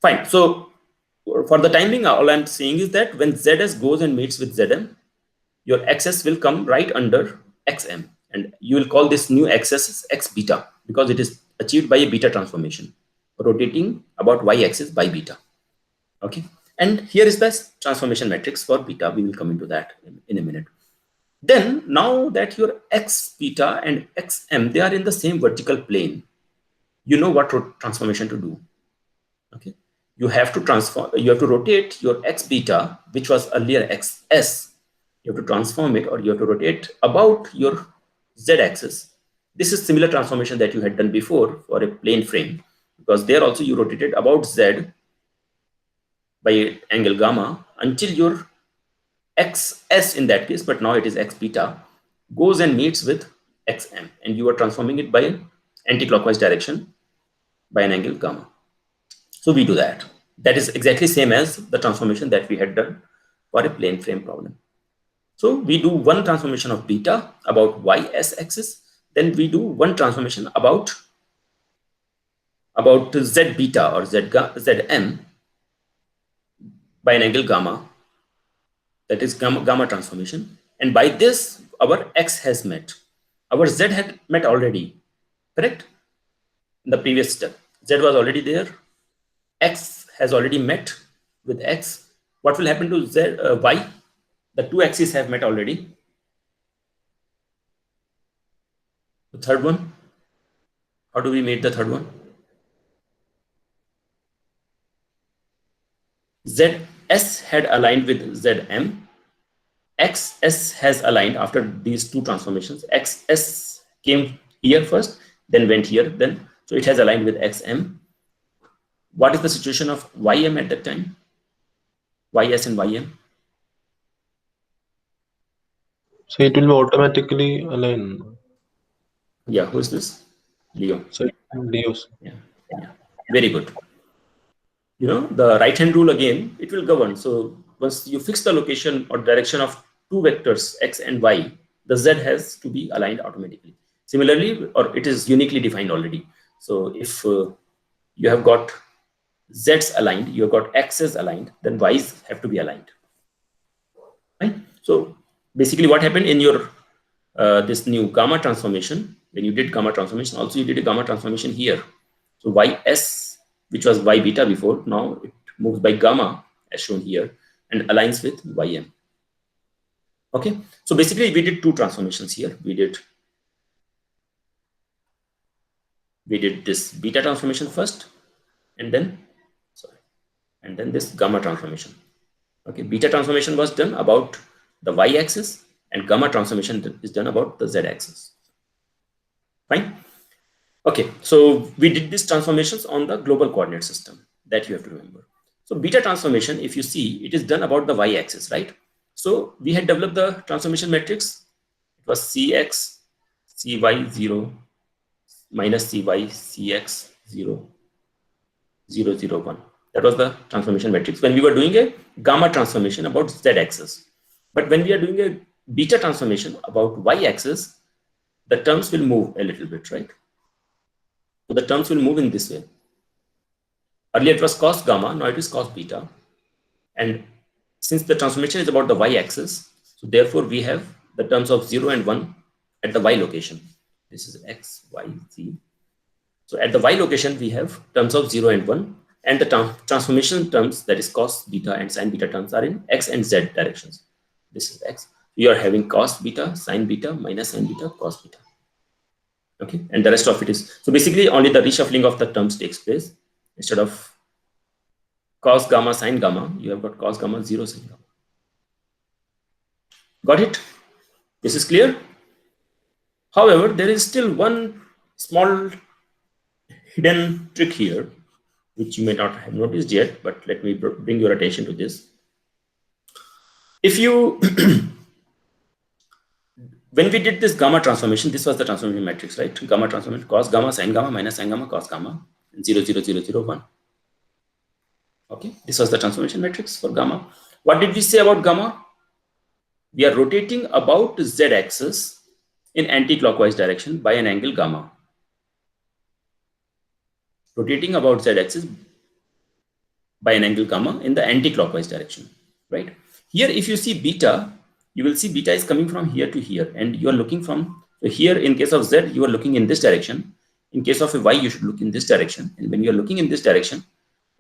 Fine. So for the time being, all I'm saying is that when ZS goes and meets with ZM, your XS will come right under XM. And you will call this new XS as X beta because it is achieved by a beta transformation, rotating about Y axis by beta. Okay. And here is the transformation matrix for beta. We will come into that in a minute. Then now that your X beta and XM, they are in the same vertical plane, you know what transformation to do. Okay. You have to rotate your X beta, which was earlier XS. You have to transform it, or you have to rotate about your Z axis. This is similar transformation that you had done before for a plane frame, because there also you rotated about Z by angle gamma until your XS in that case, but now it is X beta, goes and meets with XM, and you are transforming it by anti-clockwise direction by an angle gamma. So we do that. That is exactly same as the transformation that we had done for a plane frame problem. So we do one transformation of beta about YS axis, then we do one transformation about Z beta or ZM by an angle gamma, that is gamma transformation. And by this, our X has met. Our Z had met already, correct? In the previous step, Z was already there. X has already met with X. What will happen to Y? The two axes have met already. The third one, How do we make the third one? ZS had aligned with ZM. XS has aligned after these two transformations. XS came here first, then went here, then so it has aligned with XM. What is the situation of YM at that time? YS and YM?
So it will be automatically aligned.
Yeah, who is this? Leo.
So it will be used.
Yeah, yeah. Very good. You know, the right hand rule again, it will govern. So once you fix the location or direction of two vectors, X and Y, the Z has to be aligned automatically. Similarly, or it is uniquely defined already. So if you have got Z's aligned, you have got X's aligned, then Y's have to be aligned. Right? So basically what happened in your this new gamma transformation, when you did gamma transformation, also you did a gamma transformation here. So YS, which was Y beta before, now it moves by gamma as shown here and aligns with YM. Okay, so basically we did two transformations here. We did this beta transformation first, and then this gamma transformation. Okay, beta transformation was done about the y-axis, and gamma transformation is done about the z-axis. Fine. Okay, so we did these transformations on the global coordinate system, that you have to remember. So beta transformation, if you see, it is done about the y-axis, right? So we had developed the transformation matrix. It was Cx, Cy0, minus Cy, Cx, 0, 0, 0, 1. That was the transformation matrix when we were doing a gamma transformation about z-axis. But when we are doing a beta transformation about y-axis, the terms will move a little bit, right? So the terms will move in this way. Earlier it was cos gamma, now it is cos beta. And since the transformation is about the y-axis, so therefore we have the terms of 0 and 1 at the y location. This is x, y, z. So at the y location, we have terms of 0 and 1. And the transformation terms, that is cos beta and sin beta terms, are in x and z directions. This is x. You are having cos beta, sin beta, minus sin beta, cos beta. Okay, and the rest of it is, so basically only the reshuffling of the terms takes place. Instead of cos gamma, sin gamma, you have got cos gamma, 0, sin gamma. Got it? This is clear? However, there is still one small hidden trick here, which you may not have noticed yet, but let me bring your attention to this. If you, when we did this gamma transformation, this was the transformation matrix, right? Gamma transformation, cos gamma, sin gamma, minus sin gamma, cos gamma, 0, 0, 0, 0, 1. Okay, this was the transformation matrix for gamma. What did we say about gamma? We are rotating about z-axis in anti-clockwise direction by an angle gamma. Rotating about z-axis by an angle gamma in the anti-clockwise direction, right? Here, if you see beta, you will see beta is coming from here to here, and you are looking from, so here in case of z, you are looking in this direction. In case of a y, you should look in this direction. And when you are looking in this direction,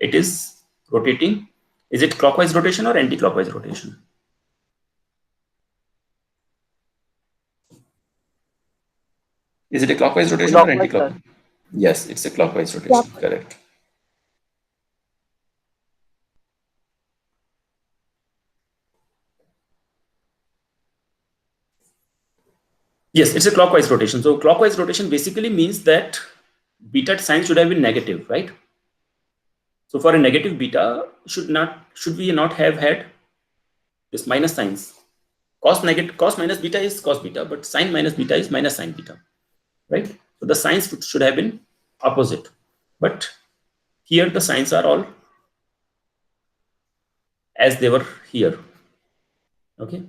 it is rotating. Is it clockwise rotation or anti-clockwise rotation? Is it a clockwise rotation or anti-clockwise? Yes, it's a clockwise rotation, correct. Yes, it's a clockwise rotation. So clockwise rotation basically means that beta sign should have been negative, right? So for a negative beta, should we not have had this minus signs? Cos minus beta is cos beta, but sin minus beta is minus sin beta, right? So the signs should have been opposite. But here the signs are all as they were here. Okay.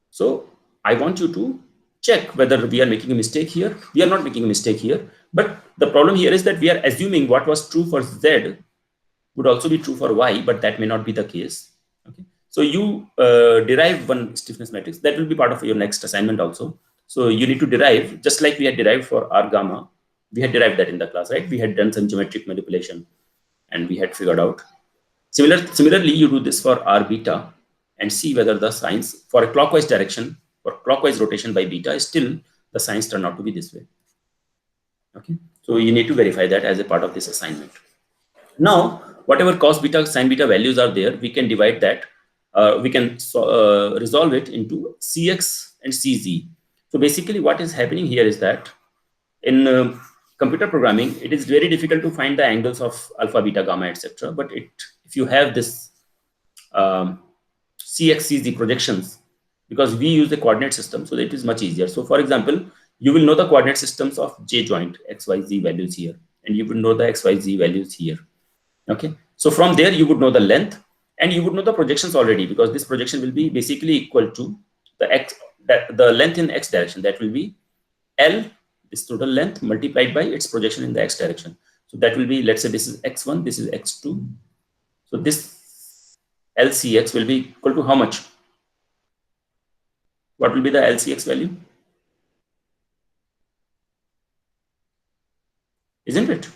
So I want you to check whether we are making a mistake here. We are not making a mistake here. But the problem here is that we are assuming what was true for Z would also be true for Y, but that may not be the case. Okay. So you derive one stiffness matrix. That will be part of your next assignment also. So you need to derive, just like we had derived for R gamma. We had derived that in the class, right? We had done some geometric manipulation and we had figured out. Similarly, you do this for R beta and see whether the signs for a clockwise direction or clockwise rotation by beta, still the signs turn out to be this way. Okay, so you need to verify that as a part of this assignment. Now, whatever cos beta, sin beta values are there, we can divide that. We can resolve it into Cx and Cz. So basically, what is happening here is that in computer programming, it is very difficult to find the angles of alpha, beta, gamma, etc. But if you have this CXCZ projections, because we use the coordinate system, so it is much easier. So for example, you will know the coordinate systems of J joint, XYZ values here, and you will know the XYZ values here. Okay, so from there you would know the length, and you would know the projections already, because this projection will be basically equal to the x, that the length in x direction, that will be L, this total length, multiplied by its projection in the x direction. So that will be, let's say this is x1, this is x2. So this LCX will be equal to how much? What will be the LCX value? Isn't it?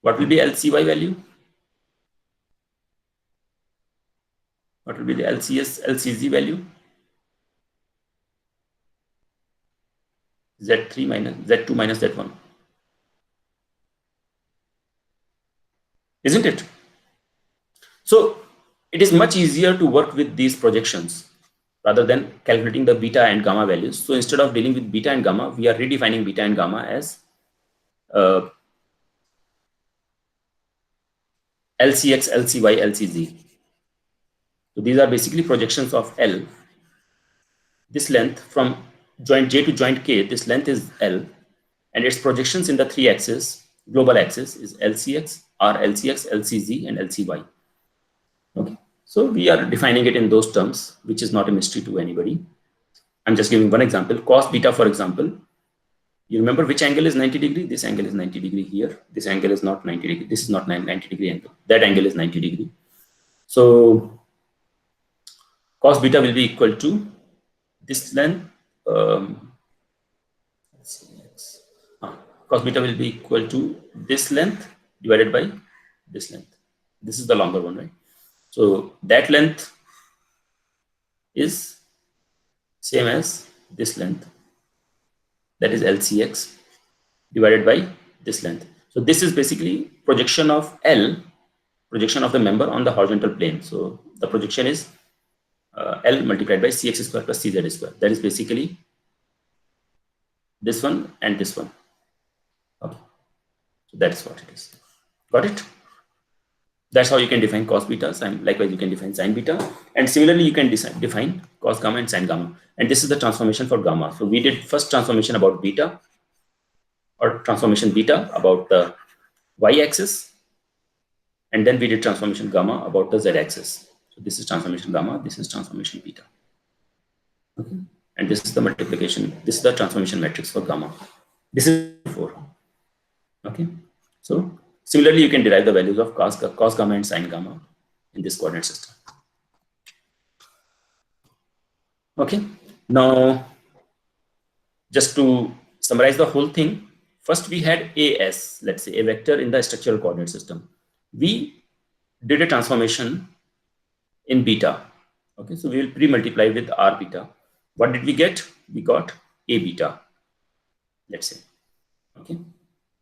What will be LCY value? What will be the LCS, LCZ value? Z3 minus Z2 minus Z1. Isn't it? So it is much easier to work with these projections rather than calculating the beta and gamma values. So instead of dealing with beta and gamma, we are redefining beta and gamma as LCX, LCY, LCZ. So these are basically projections of L. This length from joint J to joint K, this length is L, and its projections in the three axes, global axis, is LCX, RLCX, LCZ, and LCY. Okay, so we are defining it in those terms, which is not a mystery to anybody. I'm just giving one example. Cos beta, for example, you remember which angle is 90 degree? This angle is 90 degree here. This angle is not 90 degree. This is not 90 degree angle. That angle is 90 degree. So cos beta will be equal to this length. Cos beta will be equal to this length divided by this length. This is the longer one, right? So that length is same as this length, that is LCX, divided by this length. So this is basically projection of L, projection of the member on the horizontal plane. So the projection is L multiplied by CX square plus CZ square. That is basically this one and this one. Okay, so that's what it is. Got it? That's how you can define cos beta, and likewise you can define sin beta, and similarly you can define cos gamma and sin gamma. And this is the transformation for gamma. So we did first transformation about beta, or transformation beta about the y-axis, and then we did transformation gamma about the z-axis. So this is transformation gamma, this is transformation beta. Okay. And this is the multiplication, this is the transformation matrix for gamma. This is 4. Okay. So similarly, you can derive the values of cos gamma and sin gamma in this coordinate system. Okay. Now, just to summarize the whole thing, first we had AS, let's say a vector in the structural coordinate system. We did a transformation in beta. Okay, so we will pre-multiply with R beta. What did we get? We got A beta, let's say. Okay,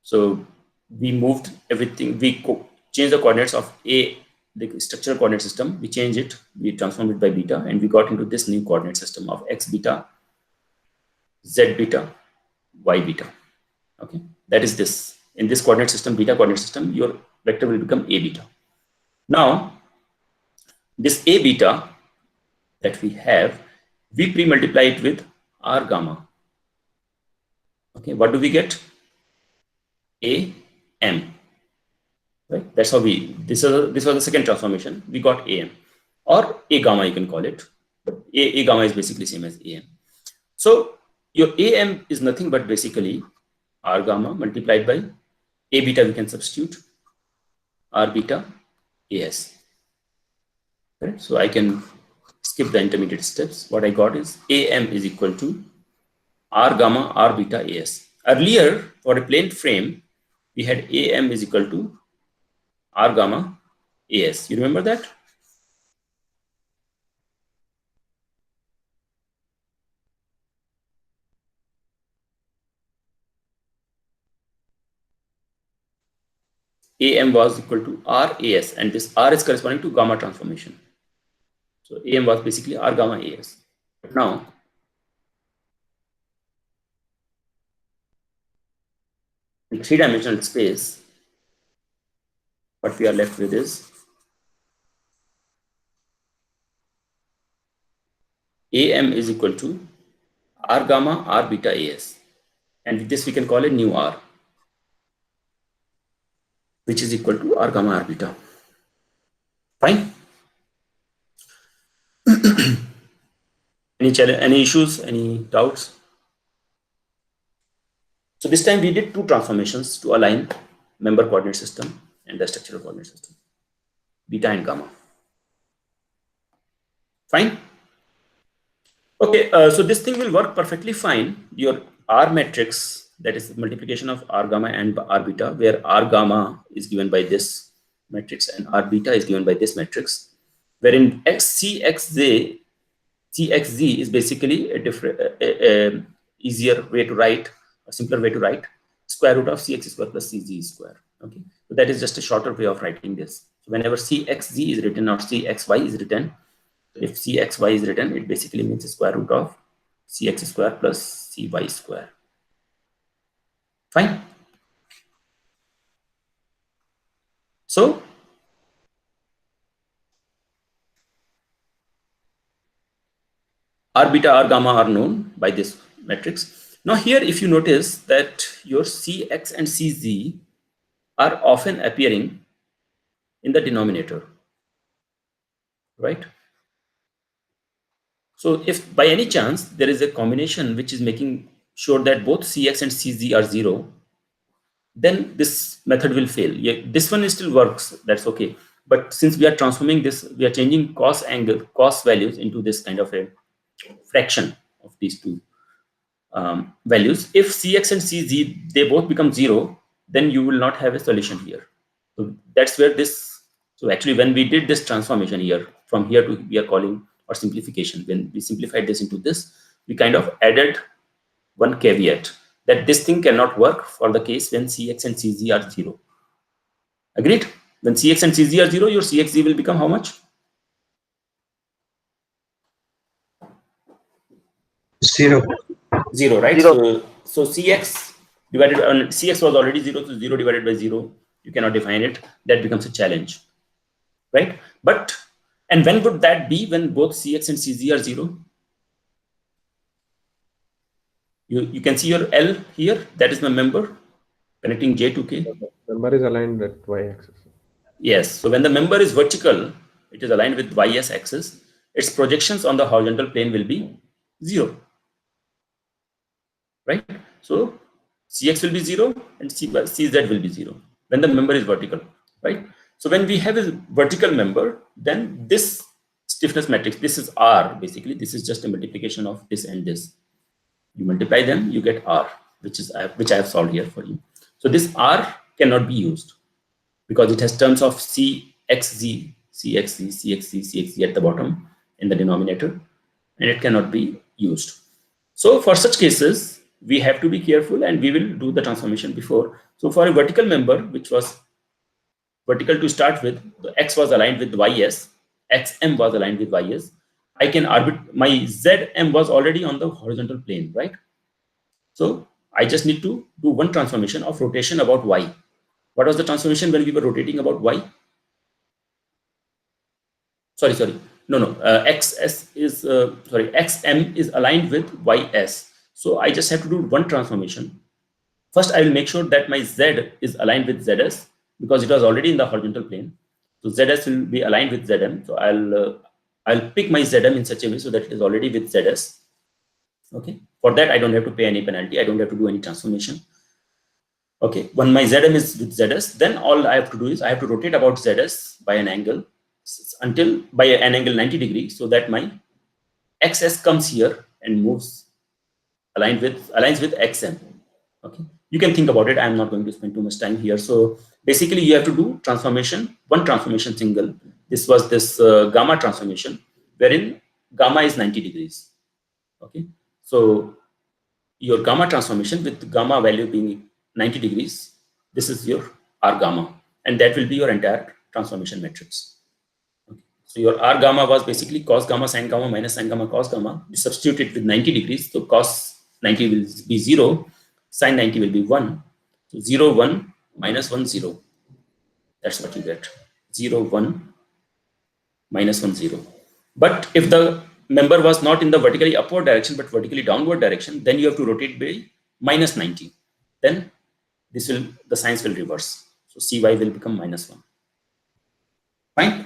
so we moved everything, we changed the coordinates of A, the structural coordinate system, we changed it, we transformed it by beta, and we got into this new coordinate system of X beta, Z beta, Y beta. Okay, that is this. In this coordinate system, beta coordinate system, your vector will become A beta. Now, this A beta that we have, we pre-multiply it with R gamma. Okay, what do we get? A M. Right? That's how this was the second transformation. We got AM, or A gamma, you can call it. But A gamma is basically same as AM. So your AM is nothing but basically R gamma multiplied by A beta. We can substitute R beta AS. Right? So I can skip the intermediate steps. What I got is AM is equal to R gamma R beta AS. Earlier, for a plane frame, we had AM is equal to R gamma AS. You remember that? AM was equal to RAS, and this R is corresponding to gamma transformation. So AM was basically R gamma AS. But now, in three-dimensional space, what we are left with is AM is equal to R gamma R beta AS. And with this we can call it new R, which is equal to R gamma R beta. Fine. Any issues, any doubts? So this time we did two transformations to align member coordinate system and the structural coordinate system, beta and gamma. Fine. Okay, so this thing will work perfectly fine. Your R matrix, that is the multiplication of R gamma and R beta, where R gamma is given by this matrix and R beta is given by this matrix, wherein CXZ is basically a different, easier way to write, a simpler way to write square root of CX square plus CZ square. Okay, so that is just a shorter way of writing this. So whenever CXZ is written or CXY is written, if CXY is written, it basically means square root of CX square plus CY square. Fine. So R beta, R gamma are known by this matrix. Now here, if you notice that your CX and CZ are often appearing in the denominator, right? So if by any chance there is a combination which is making sure that both CX and CZ are 0, then this method will fail. Yeah, this one still works, that's okay. But since we are transforming this, we are changing cos values into this kind of a fraction of these two values. If CX and CZ, they both become 0, then you will not have a solution here. So that's where this, so actually when we did this transformation here, from here to we are calling or simplification, when we simplified this into this, we kind of added one caveat that this thing cannot work for the case when CX and CZ are 0. Agreed? When CX and CZ are 0, your CXZ will become how much?
0.
0, right?
0.
So CX divided on CX was already 0, so 0 divided by 0, you cannot define it. That becomes a challenge, right? But, and when would that be when both CX and CZ are 0? You can see your L here, that is my member connecting J to K.
Member is aligned with y-axis.
Yes, so when the member is vertical, it is aligned with y-s axis, its projections on the horizontal plane will be 0, right? So CX will be 0 and CZ will be 0 when the member is vertical, right? So when we have a vertical member, then this stiffness matrix, this is R basically, this is just a multiplication of this and this. You multiply them, you get R, which I have solved here for you. So this R cannot be used because it has terms of CXZ, CXZ, CXZ, CXZ at the bottom in the denominator, and it cannot be used. So for such cases, we have to be careful, and we will do the transformation before. So for a vertical member, which was vertical to start with, the X was aligned with YS, XM was aligned with YS. I can my ZM was already on the horizontal plane, right? So I just need to do one transformation of rotation about Y. What was the transformation when we were rotating about Y? Sorry. No. XS is, XM is aligned with YS. So I just have to do one transformation. First, I will make sure that my Z is aligned with ZS because it was already in the horizontal plane. So ZS will be aligned with ZM. So I'll pick my ZM in such a way so that it is already with ZS. Okay. For that, I don't have to pay any penalty. I don't have to do any transformation. Okay. When my ZM is with ZS, then all I have to do is I have to rotate about ZS by an angle by an angle 90 degrees, so that my XS comes here and moves aligns with XM. Okay. You can think about it. I'm not going to spend too much time here. So basically, you have to do one transformation single. This was this gamma transformation, wherein gamma is 90 degrees. Okay. So your gamma transformation with gamma value being 90 degrees, this is your R gamma. and that will be your entire transformation matrix. Okay. So your R gamma was basically cos gamma sin gamma minus sin gamma cos gamma. You substitute it with 90 degrees, so cos 90 will be 0, sin 90 will be 1. So 0, 1, minus 1, 0. That's what you get. 0, 1, minus 1, 0. But if the member was not in the vertically upward direction but vertically downward direction, then you have to rotate by minus 90. Then the signs will reverse. So Cy will become minus 1. Fine.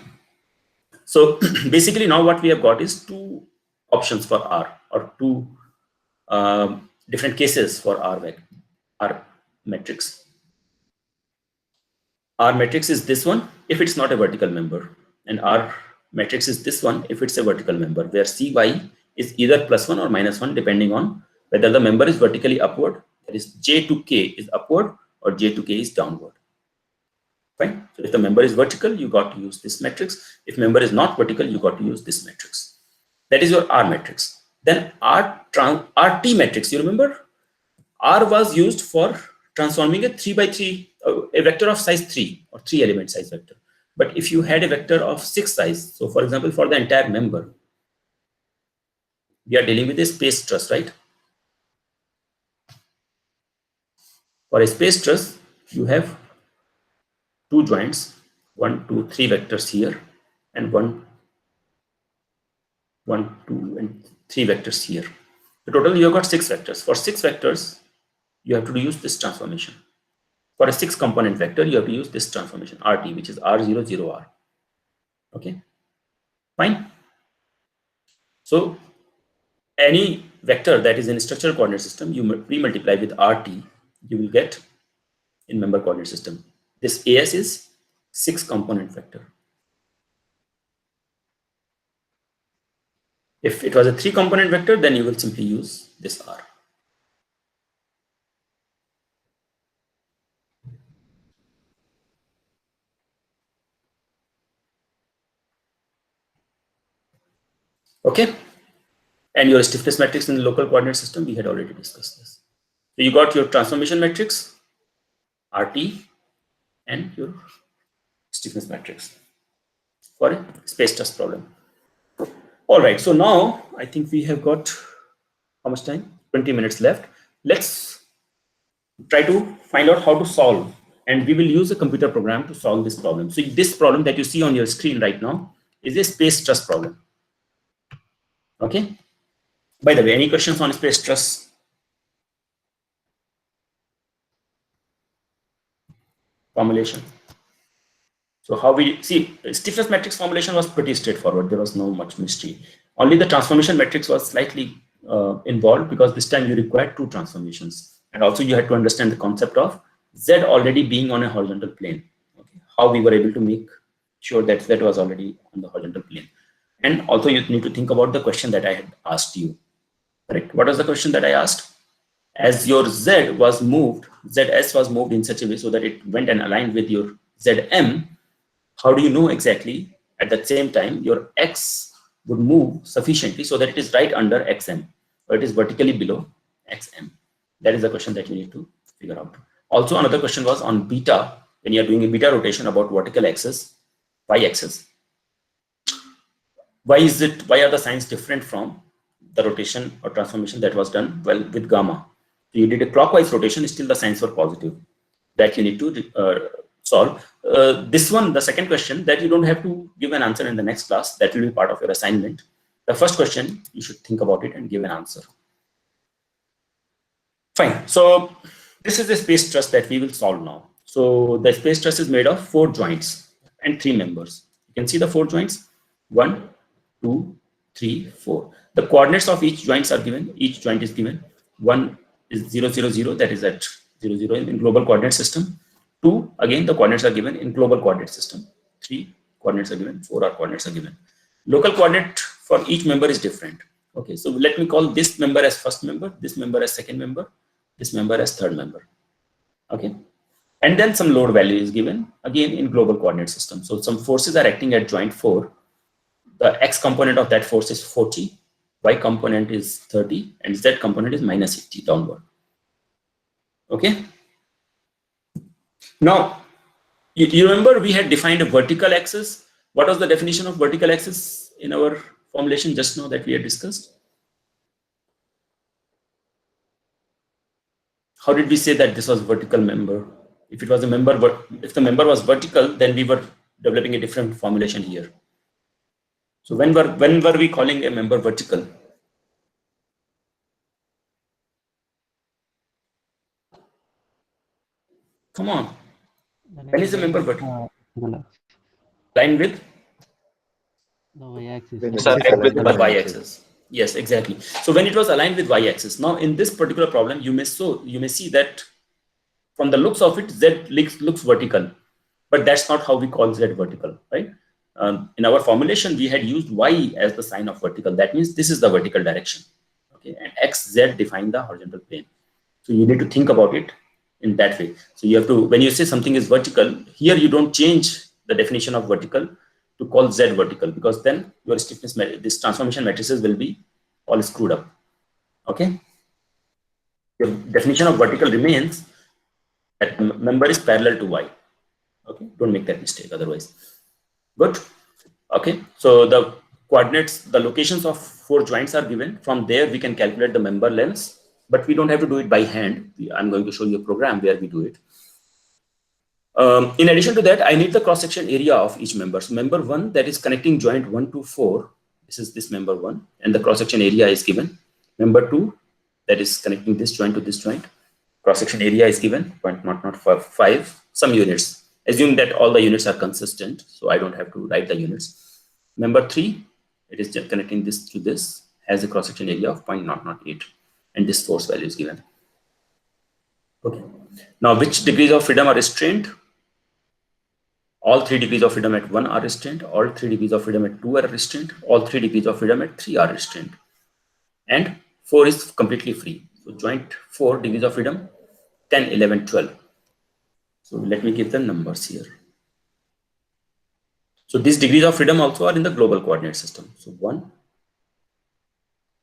So basically now what we have got is two options for R, or two different cases for R matrix. R matrix is this one if it's not a vertical member, and R matrix is this one if it's a vertical member, where Cy is either +1 or -1 depending on whether the member is vertically upward, that is J to K is upward, or J to K is downward. Fine. So if the member is vertical, you got to use this matrix. If member is not vertical, you got to use this matrix. That is your R matrix. Then RT matrix, you remember? R was used for transforming a 3 by 3, a vector of size 3 or 3 element size vector. But if you had a vector of 6 size, so for example, for the entire member, we are dealing with a space truss, right? For a space truss, you have two joints, 1, 2, 3 vectors here, and 1, 2, and 3 vectors here. So total, you have got 6 vectors. For 6 vectors, you have to use this transformation. For a 6 component vector, you have to use this transformation, RT, which is R0, 0R. Okay, fine. So any vector that is in a structural coordinate system, you pre-multiply with RT, you will get in member coordinate system. This AS is 6 component vector. If it was a 3 component vector, then you will simply use this R. Okay, and your stiffness matrix in the local coordinate system, we had already discussed this. So you got your transformation matrix, RT, and your stiffness matrix for a space truss problem. All right, so now I think we have got how much time? 20 minutes left. Let's try to find out how to solve, and we will use a computer program to solve this problem. So this problem that you see on your screen right now is a space truss problem. Okay. By the way, any questions on space truss? Formulation. So how we see stiffness matrix formulation was pretty straightforward. There was no much mystery. Only the transformation matrix was slightly involved, because this time you required 2 transformations, and also you had to understand the concept of Z already being on a horizontal plane. Okay. How we were able to make sure that Z was already on the horizontal plane, and also you need to think about the question that I had asked you. Correct? What was the question that I asked? As your Z was moved, ZS was moved in such a way so that it went and aligned with your ZM. How do you know exactly at the same time your X would move sufficiently so that it is right under XM, or it is vertically below XM? That is the question that you need to figure out. Also, another question was on beta, when you are doing a beta rotation about vertical axis, Y axis. Why are the signs different from the rotation or transformation that was done with gamma? So you did a clockwise rotation, still the signs were positive. That you need to solve. This one, the second question, that you don't have to give an answer in the next class. That will be part of your assignment. The first question, you should think about it and give an answer. Fine. So this is the space truss that we will solve now. So the space truss is made of 4 joints and 3 members. You can see the 4 joints. 1, 2, 3, 4. The coordinates of each joints are given. Each joint is given. 1 is 0, 0, 0. That is at 0, 0 in global coordinate system. 2, again, the coordinates are given in global coordinate system. 3 coordinates are given. 4 coordinates are given. Local coordinate for each member is different. Okay, so let me call this member as first member, this member as second member, this member as third member. Okay, and then some load value is given again in global coordinate system. So some forces are acting at joint 4. The X component of that force is 40, Y component is 30, and Z component is -80 downward. Okay. Now, You remember we had defined a vertical axis. What was the definition of vertical axis in our formulation just now that we had discussed? How did we say that this was vertical member? If it was a member, if the member was vertical, then we were developing a different formulation here. So when were we calling a member vertical? Come on. When is a member vertical? Line with
The y-axis.
When
It's
it is
aligned with
aligned
the
with
y-axis. Yes, exactly. So when it was aligned with y-axis. Now in this particular problem, you may see that from the looks of it, Z looks vertical, but that's not how we call Z vertical, right? In our formulation, we had used Y as the sign of vertical. That means this is the vertical direction, okay? And X, Z define the horizontal plane. So you need to think about it in that way. So you have to, when you say something is vertical, here you don't change the definition of vertical to call Z vertical, because then your stiffness, this transformation matrices will be all screwed up, okay? Your definition of vertical remains that member is parallel to Y. Okay, don't make that mistake otherwise. Good. Okay, so the coordinates, the locations of 4 joints are given. From there, we can calculate the member lengths, but we don't have to do it by hand. I'm going to show you a program where we do it. In addition to that, I need the cross-section area of each member. So member 1, that is connecting joint 1 to 4. This is this member 1, and the cross-section area is given. Member 2, that is connecting this joint to this joint. Cross-section area is given, 0.005, some units. Assume that all the units are consistent, so I don't have to write the units. Member 3, it is just connecting this to this, has a cross-section area of 0.008, and this force value is given. Okay. Now, which degrees of freedom are restrained? All 3 degrees of freedom at 1 are restrained, all 3 degrees of freedom at 2 are restrained, all 3 degrees of freedom at 3 are restrained, and 4 is completely free. So joint 4 degrees of freedom, 10, 11, 12. So let me give the numbers here. So these degrees of freedom also are in the global coordinate system. So 1,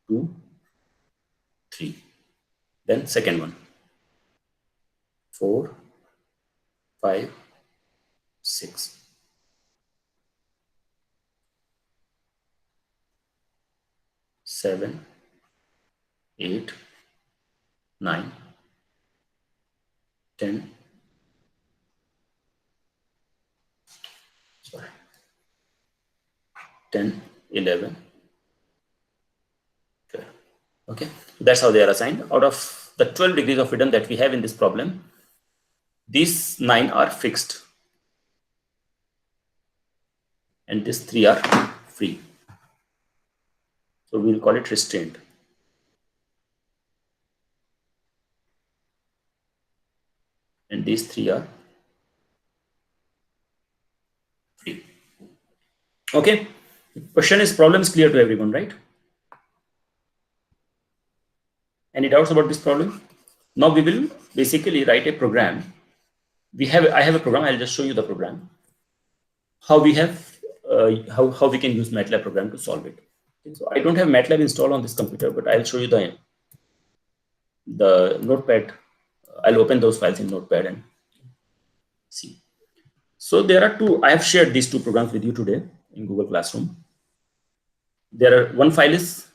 2, 3. Then second one, 4, 5, 6. 7, 8, 9, 10. Sorry. 10, 11, 12. Okay, that's how they are assigned. Out of the 12 degrees of freedom that we have in this problem, these 9 are fixed, and these 3 are free. So we'll call it restrained. And these 3 are free. Okay, question is, problem is clear to everyone, right? Any doubts about this problem? Now we will basically write a program. I have a program. I'll just show you the program. How we have how we can use MATLAB program to solve it. Okay, so I don't have MATLAB installed on this computer, but I'll show you the notepad. I'll open those files in notepad and see. So there are two. I have shared these 2 programs with you today in Google Classroom. One file is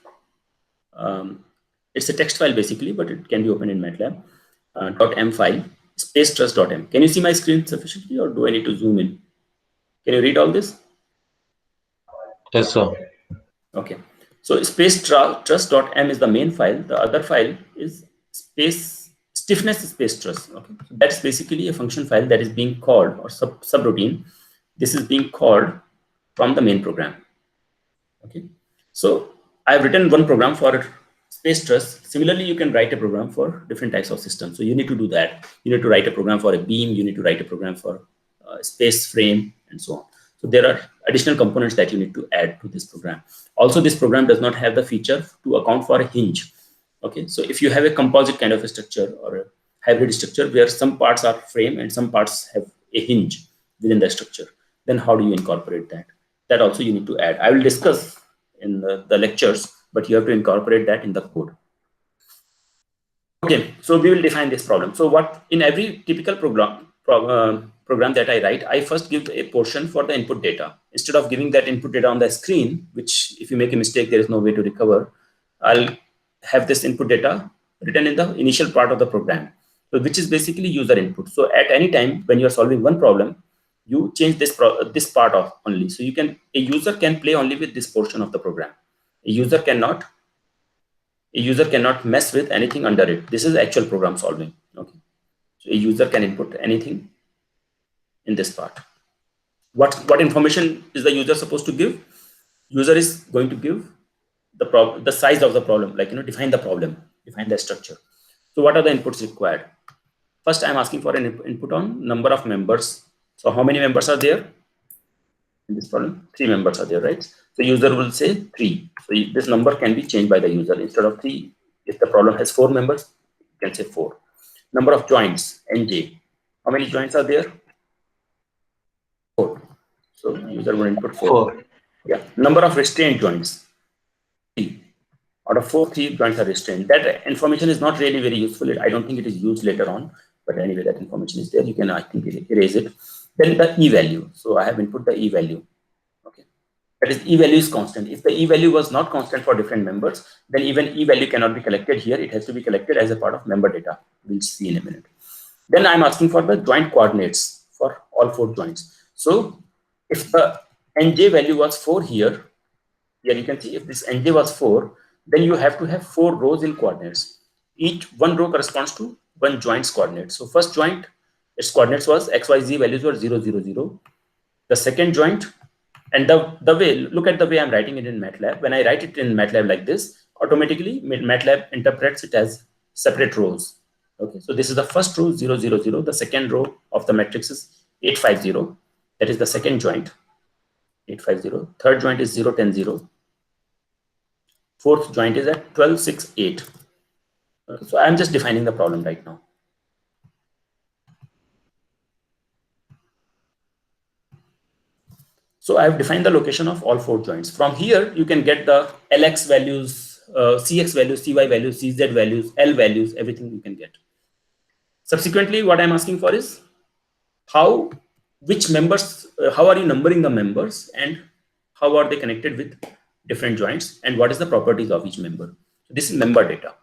it's a text file basically, but it can be opened in MATLAB. .m file, space truss.m. Can you see my screen sufficiently, or do I need to zoom in? Can you read all this?
Yes, sir.
Okay. So space truss.m is the main file. The other file is stiffness space truss. Okay. So that's basically a function file that is being called, or subroutine. This is being called from the main program. Okay. So I've written one program for space truss. Similarly, you can write a program for different types of systems. So you need to do that. You need to write a program for a beam. You need to write a program for a space frame, and so on. So there are additional components that you need to add to this program. Also, this program does not have the feature to account for a hinge. Okay, so if you have a composite kind of a structure or a hybrid structure where some parts are frame and some parts have a hinge within the structure, then how do you incorporate that? That also you need to add. I will discuss in the lectures, but you have to incorporate that in the code. Okay, so we will define this problem. So what in every typical program, program that I write, I first give a portion for the input data. Instead of giving that input data on the screen, which if you make a mistake, there is no way to recover, I'll have this input data written in the initial part of the program, so which is basically user input. So at any time when you are solving one problem, you change this part of only. So a user can play only with this portion of the program. A user cannot mess with anything under it. This is actual program solving. Okay. So a user can input anything in this part. What information is the user supposed to give? User is going to give the size of the problem, like define the problem, define the structure. So what are the inputs required? First, I'm asking for an input on number of members. So how many members are there in this problem? 3 members are there, right? So user will say 3. So this number can be changed by the user. Instead of 3, if the problem has 4 members, you can say 4. Number of joints, nj. How many joints are there? 4. So user will input 4. Yeah. Number of restrained joints, 3. Out of 4, 3 joints are restrained. That information is not really very useful. I don't think it is used later on. But anyway, that information is there. You can, I think, erase it. Then the e value. So I have input the e value. Okay. That is, e value is constant. If the e value was not constant for different members, then even e value cannot be collected here. It has to be collected as a part of member data. We'll see in a minute. Then I'm asking for the joint coordinates for all 4 joints. So if the nj value was 4 here you can see if this nj was 4, then you have to have 4 rows in coordinates. Each one row corresponds to one joint's coordinates. So first joint, its coordinates was xyz values were 0, 0, 0. The second joint, and the way, look at the way I'm writing it in MATLAB. When I write it in MATLAB like this, automatically MATLAB interprets it as separate rows. Okay, so this is the first row, 0, 0, 0. The second row of the matrix is 850. That is the second joint, 850. Third joint is 0, 10, 0. Fourth joint is at 12, 6, 8. So I'm just defining the problem right now. So I've defined the location of all 4 joints. From here, you can get the LX values, CX values, CY values, CZ values, L values, everything you can get. Subsequently, what I'm asking for is which members, how are you numbering the members and how are they connected with different joints and what is the properties of each member. So this is member data.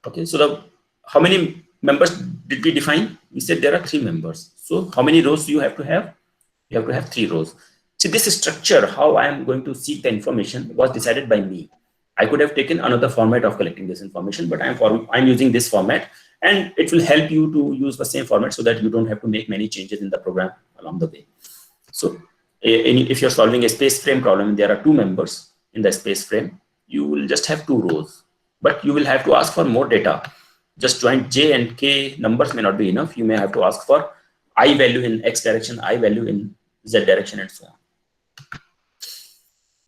Okay, so how many members did we define? We said there are 3 members. So how many rows do you have to have? You have to have 3 rows. See, this structure, how I am going to seek the information, was decided by me. I could have taken another format of collecting this information, but I'm using this format, and it will help you to use the same format so that you don't have to make many changes in the program along the way. So if you're solving a space frame problem, there are 2 members in the space frame, you will just have 2 rows, but you will have to ask for more data. Just joint j and k numbers may not be enough. You may have to ask for I value in x direction, I value in z direction, and so on.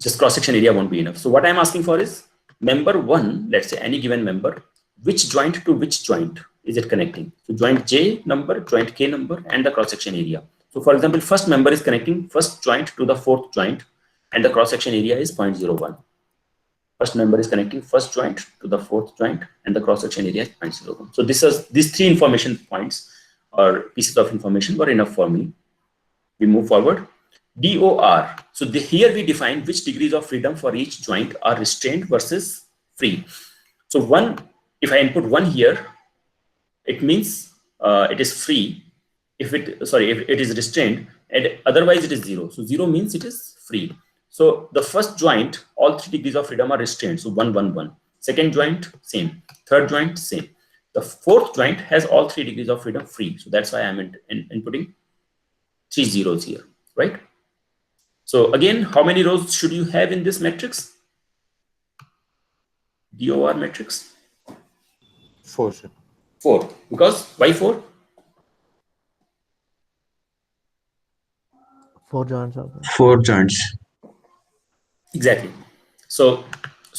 Just cross-section area won't be enough. So what I'm asking for is member 1, let's say any given member, which joint to which joint is it connecting? So joint j number, joint k number, and the cross-section area. So for example, first member is connecting first joint to the 4th joint, and the cross-section area is 0.01. First member is connecting first joint to the 4th joint, and the cross-section area is 0.01. So these 3 information points or pieces of information were enough for me. We move forward. DOR. So here we define which degrees of freedom for each joint are restrained versus free. So if I input 1 here, it means it is free. If it is restrained, and otherwise it is 0. So 0 means it is free. So the first joint, all 3 degrees of freedom are restrained. So 1, 1, 1. Second joint, same. Third joint, same. The 4th joint has all 3 degrees of freedom free. So that's why I'm inputting 3 zeros here, right? So again, how many rows should you have in this matrix? DOR matrix?
4, sir.
4. Because why 4?
4 joints are there.
4 joints.
Exactly. So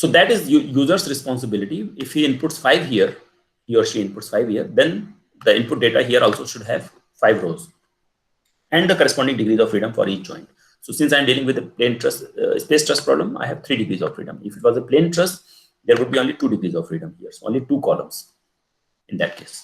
that is user's responsibility. If he inputs 5 here, he or she inputs 5 here, then the input data here also should have 5 rows and the corresponding degrees of freedom for each joint. So since I'm dealing with a plane truss, space truss problem, I have 3 degrees of freedom. If it was a plane truss, there would be only 2 degrees of freedom here. So only 2 columns in that case.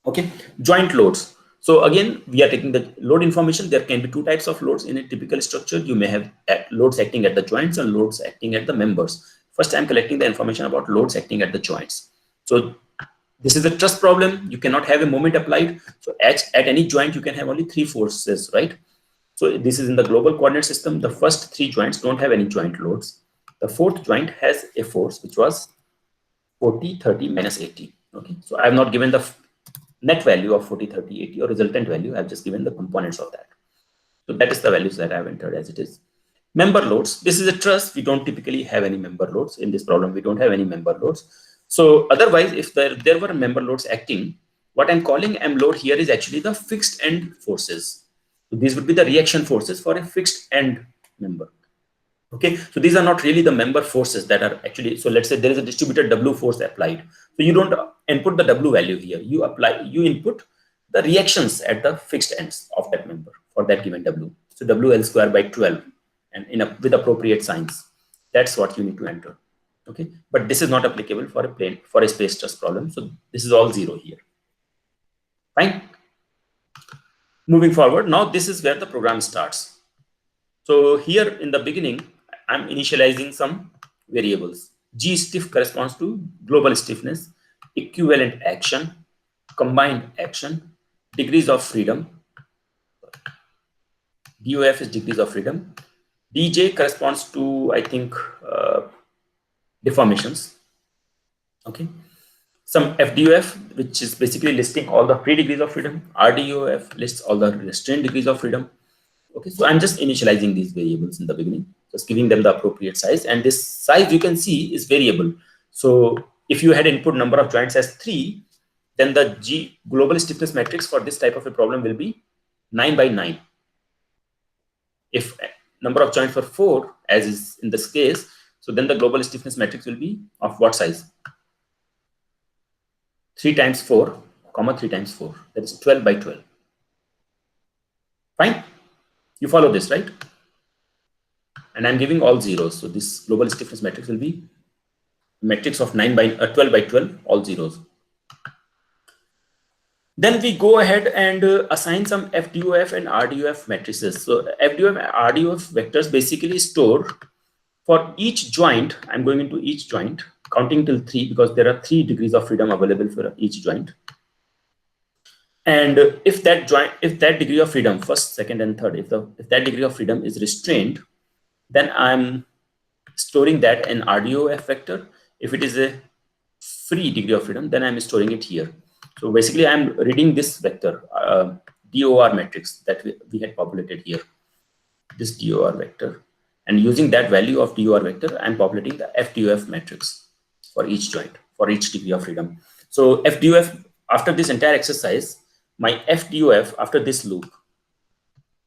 Okay, joint loads. So again, we are taking the load information. There can be two types of loads in a typical structure. You may have loads acting at the joints and loads acting at the members. First, I'm collecting the information about loads acting at the joints. So this is a truss problem. You cannot have a moment applied. So at any joint, you can have only 3 forces, right? So this is in the global coordinate system. The first 3 joints don't have any joint loads. The fourth joint has a force which was 40, 30, minus 80. Okay, so I have not given the net value of 40, 30, 80 or resultant value. I have just given the components of that. So that is the values that I have entered as it is. Member loads. This is a truss. We don't typically have any member loads in this problem. We don't have any member loads. So otherwise, if there were member loads acting, what I'm calling M load here is actually the fixed end forces. So these would be the reaction forces for a fixed end member. Okay, so these are not really the member forces that are actually, so let's say there is a distributed W force applied. So you don't input the W value here. You input the reactions at the fixed ends of that member for that given W. So WL square by 12 and with appropriate signs. That's what you need to enter. Okay, but this is not applicable for a space truss problem. So this is all 0 here. Fine. Moving forward, now this is where the program starts. So here in the beginning, I'm initializing some variables. G stiff corresponds to global stiffness, equivalent action, combined action, degrees of freedom. DOF is degrees of freedom. DJ corresponds to, I think, deformations. Okay. Some FDOF, which is basically listing all the free degrees of freedom. RDOF lists all the restrained degrees of freedom. Okay, so I'm just initializing these variables in the beginning, just giving them the appropriate size. And this size you can see is variable. So if you had input number of joints as 3, then the G global stiffness matrix for this type of a problem will be 9 by 9. If number of joints were 4, as is in this case, so then the global stiffness matrix will be of what size? 3 times 4, comma 3 times 4. That is 12 by 12. Fine. You follow this, right? And I'm giving all zeros. So this global stiffness matrix will be a matrix of 12 by 12, all zeros. Then we go ahead and assign some FDOF and RDOF matrices. So FDOF and RDOF vectors basically store for each joint. I'm going into each joint, counting till 3 because there are 3 degrees of freedom available for each joint. And if that degree of freedom, first, second, and third, if that degree of freedom is restrained, then I'm storing that in RDOF vector. If it is a free degree of freedom, then I'm storing it here. So basically, I'm reading this vector, DOR matrix that we had populated here, this DOR vector. And using that value of DOR vector, I'm populating the FDOF matrix for each joint, for each degree of freedom. So FDOF, after this entire exercise, my FDOF after this loop,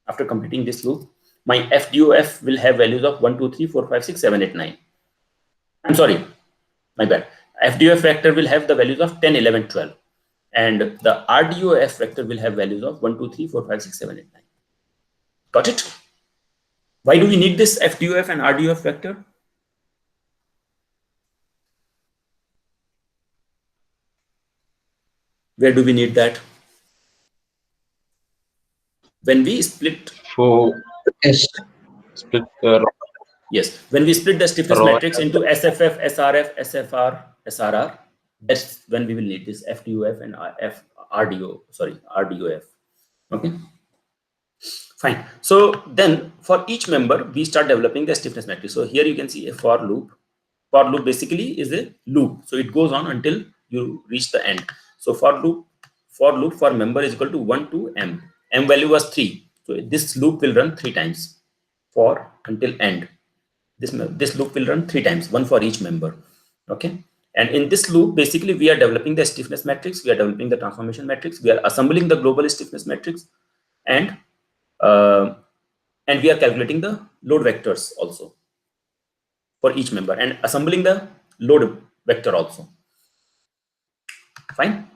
after completing this loop, my FDOF will have values of 1, 2, 3, 4, 5, 6, 7, 8, 9. I'm sorry, my bad. FDOF vector will have the values of 10, 11, 12. And the RDOF vector will have values of 1, 2, 3, 4, 5, 6, 7, 8, 9. Got it? Why do we need this FDOF and RDOF vector? Where do we need that? When we split
For split
yes, when we split the stiffness matrix into SFF, SRF, SFR, SRR, that's when we will need this FDOF and RDOF. Okay, fine. So then for each member, we start developing the stiffness matrix. So here you can see a for loop. For loop basically is a loop. So it goes on until you reach the end. So for loop for member is equal to 1 to M. M value was 3. So this loop will run 3 times for until end. This loop will run 3 times, 1 for each member. Okay. And in this loop, basically, we are developing the stiffness matrix. We are developing the transformation matrix. We are assembling the global stiffness matrix, and we are calculating the load vectors also for each member, and assembling the load vector also. Fine.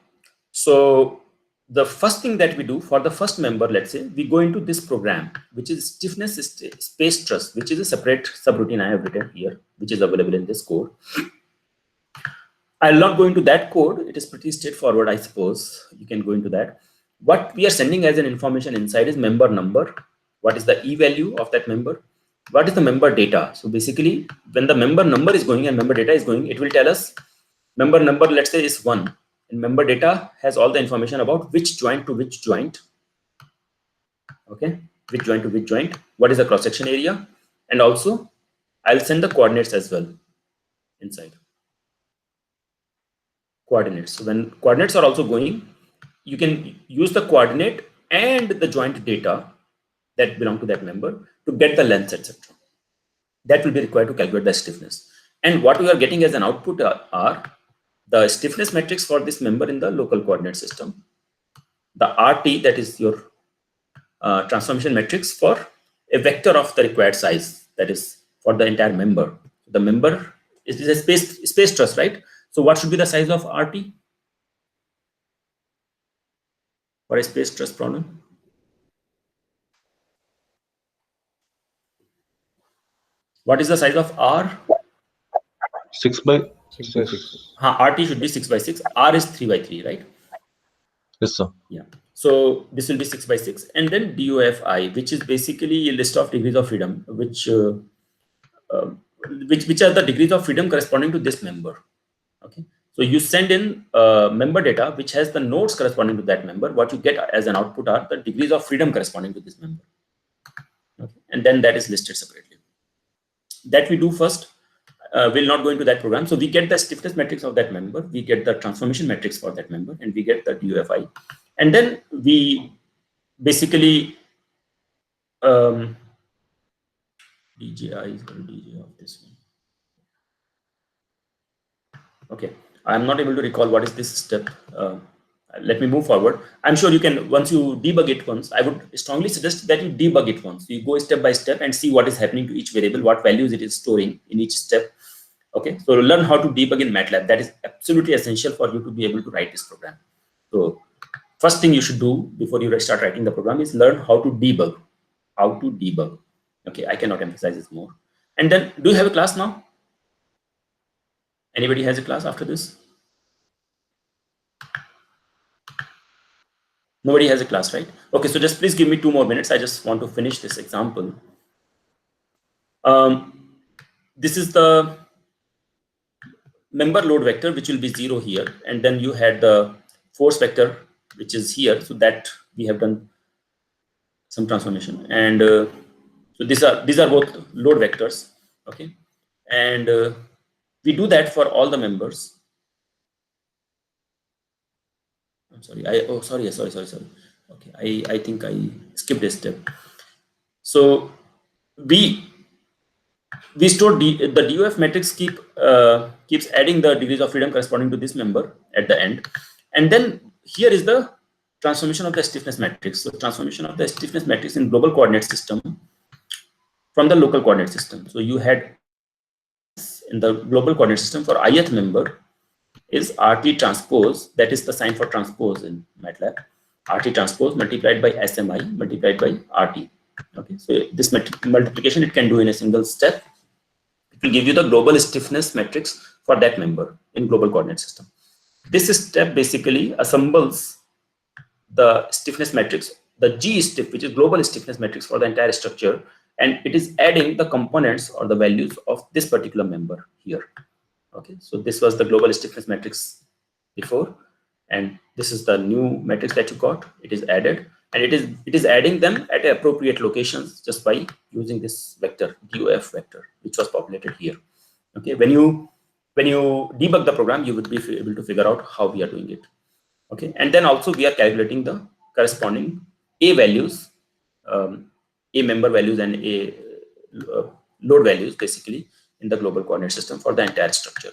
So the first thing that we do for the first member, let's say, we go into this program, which is stiffness space truss, which is a separate subroutine I have written here, which is available in this code. I'll not go into that code. It is pretty straightforward, I suppose. You can go into that. what we are sending as an information inside is member number. What is the E value of that member? What is the member data? So basically, when the member number is going and member data is going, it will tell us member number, let's say, is 1. And member data has all the information about which joint to which joint. Okay, which joint to which joint, what is the cross section area, and also I'll send the coordinates as well inside. Coordinates. So when coordinates are also going, you can use the coordinate and the joint data that belong to that member to get the length, etc. That will be required to calculate the stiffness. And what we are getting as an output are the stiffness metrics for this member in the local coordinate system, the RT, that is your transformation matrix for a vector of the required size, that is for the entire member. The member is a space truss, right? So what should be the size of RT for a space truss problem? What is the size of R?
6 by
6 by 6.
RT should be 6 by 6. R is 3 by 3, right?
Yes, sir.
Yeah. So this will be 6 by 6, and then DOFI, which is basically a list of degrees of freedom, which are the degrees of freedom corresponding to this member. Okay. So you send in member data which has the nodes corresponding to that member. What you get as an output are the degrees of freedom corresponding to this member. Okay. And then that is listed separately. That we do first. We'll not go into that program. So we get the stiffness matrix of that member, we get the transformation matrix for that member, and we get the DOFI. And then we basically DJI is going to DJ of this one. Okay, I'm not able to recall what is this step. Let me move forward. I'm sure you can, once you debug it once, I would strongly suggest that you debug it once. You go step by step and see what is happening to each variable, what values it is storing in each step. Okay, so learn how to debug in MATLAB. That is absolutely essential for you to be able to write this program. So first thing you should do before you start writing the program is learn how to debug. How to debug. Okay, I cannot emphasize this more. And then, do you have a class now? Anybody has a class after this? Nobody has a class, right? Okay, so just please give me 2 more minutes. I just want to finish this example. This is the member load vector, which will be 0 here, and then you had the force vector, which is here. So that we have done some transformation, and so these are both load vectors. Okay, and we do that for all the members. I'm sorry. Sorry. Okay, I think I skipped a step. So we store the DOF matrix keeps adding the degrees of freedom corresponding to this member at the end, and then here is the transformation of the stiffness matrix. So transformation of the stiffness matrix in global coordinate system from the local coordinate system. So you had in the global coordinate system for ith member is RT transpose, that is the sign for transpose in MATLAB, RT transpose multiplied by SMI multiplied by RT. Okay, so this multiplication it can do in a single step. It will give you the global stiffness matrix for that member in global coordinate system. This step basically assembles the stiffness matrix, the G stiff, which is global stiffness matrix for the entire structure, and it is adding the components or the values of this particular member here. Okay, so this was the global stiffness matrix before, and this is the new matrix that you got. It is added, and it is adding them at appropriate locations just by using this vector DOF vector, which was populated here. Okay, when you debug the program, you would be able to figure out how we are doing it. Okay, and then also we are calculating the corresponding A values, A member values, and A load values basically in the global coordinate system for the entire structure.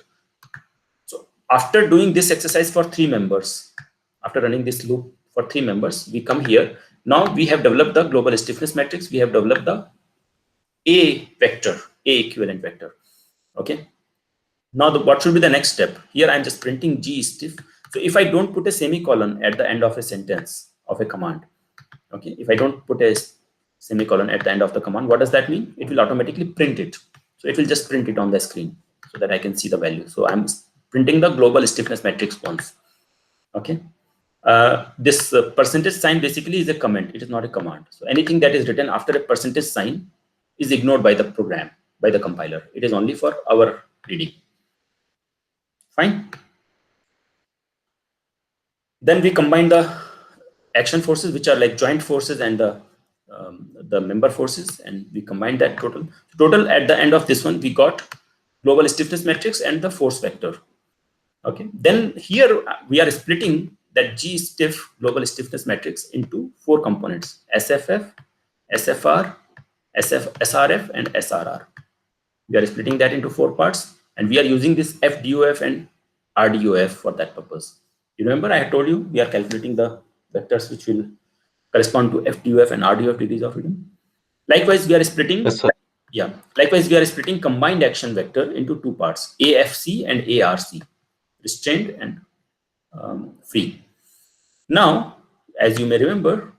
So after doing this exercise for 3 members, after running this loop for 3 members, we come here. Now we have developed the global stiffness matrix. We have developed the A vector, A equivalent vector. Okay. Now what should be the next step? Here I'm just printing G stiff. So if I don't put a semicolon at the end of a sentence of a command, okay, if I don't put a semicolon at the end of the command, what does that mean? It will automatically print it. So it will just print it on the screen so that I can see the value. So I'm printing the global stiffness matrix once. Okay. This percentage sign basically is a comment. It is not a command. So anything that is written after a percentage sign is ignored by the program, by the compiler. It is only for our reading. Fine. Then we combine the action forces, which are like joint forces, and the member forces, and we combine that total. Total at the end of this one, we got global stiffness matrix and the force vector. Okay. Then here we are splitting that G stiff global stiffness matrix into 4 components: SFF, SFR, SRF, and SRR. We are splitting that into 4 parts, and we are using this FDOF and RDOF for that purpose. You remember I had told you we are calculating the vectors which will correspond to FDOF and RDOF degrees of freedom. Likewise, we are splitting.
Yes, sir.
Yeah. Likewise, we are splitting combined action vector into 2 parts: AFC and ARC, restrained and free. Now, as you may remember,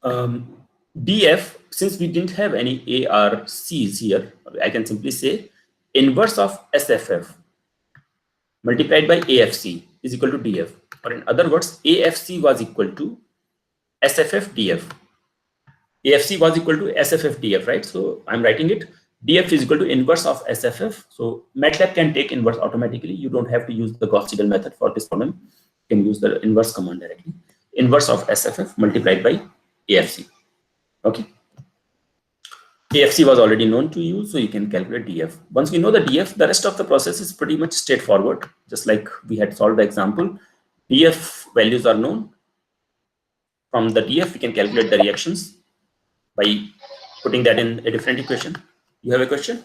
DF, since we didn't have any ARCs here, I can simply say inverse of SFF multiplied by AFC is equal to DF. Or in other words, AFC was equal to SFF DF. AFC was equal to SFF DF, right? So I'm writing it. DF is equal to inverse of SFF. So MATLAB can take inverse automatically. You don't have to use the Gauss-Seidel method for this problem. You can use the inverse command directly. Inverse of SFF multiplied by AFC. Okay. AFC was already known to you, so you can calculate DF. Once we know the DF, the rest of the process is pretty much straightforward. Just like we had solved the example, DF values are known. From the DF, we can calculate the reactions by putting that in a different equation. You have a question?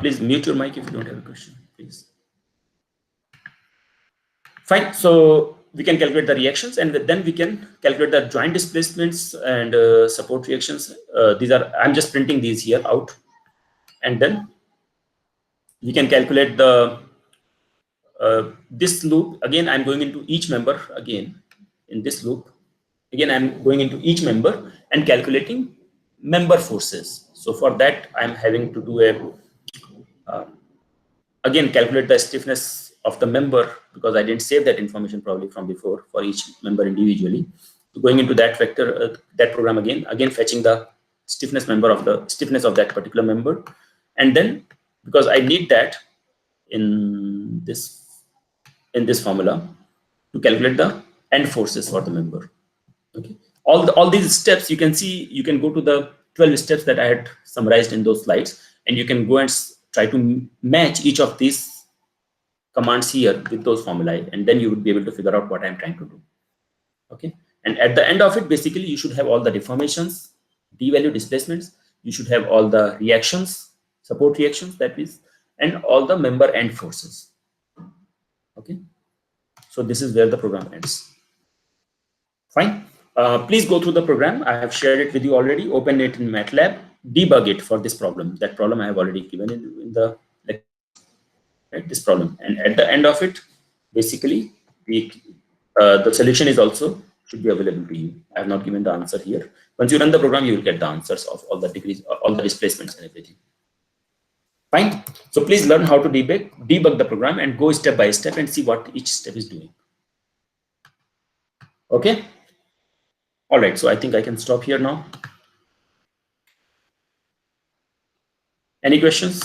Please mute your mic if you don't have a question, please. Fine. So we can calculate the reactions, and then we can calculate the joint displacements and support reactions. These are, I'm just printing these here out, and then we can calculate the this loop. Again, I'm going into each member again in this loop. Again, I'm going into each member and calculating member forces. So for that, I'm having to do a again calculate the stiffness of the member, because I didn't save that information probably from before for each member individually. So going into that vector, that program again fetching the stiffness of that particular member, and then because I need that in this formula to calculate the end forces for the member. Okay, all these steps you can see. You can go to the 12 steps that I had summarized in those slides, and you can go and try to match each of these commands here with those formulae, and then you would be able to figure out what I'm trying to do. Okay, and at the end of it, basically you should have all the deformations, d-value displacements. You should have all the reactions, support reactions, that is, and all the member end forces. Okay, so this is where the program ends. Fine. Please go through the program. I have shared it with you already. Open it in MATLAB. Debug it for this problem. That problem I have already given in the right, this problem. And at the end of it, basically, the solution is also should be available to you. I have not given the answer here. Once you run the program, you will get the answers of all the degrees, all the displacements and everything. Fine. So please learn how to debug the program and go step by step and see what each step is doing. Okay. All right. So I think I can stop here now. Any questions?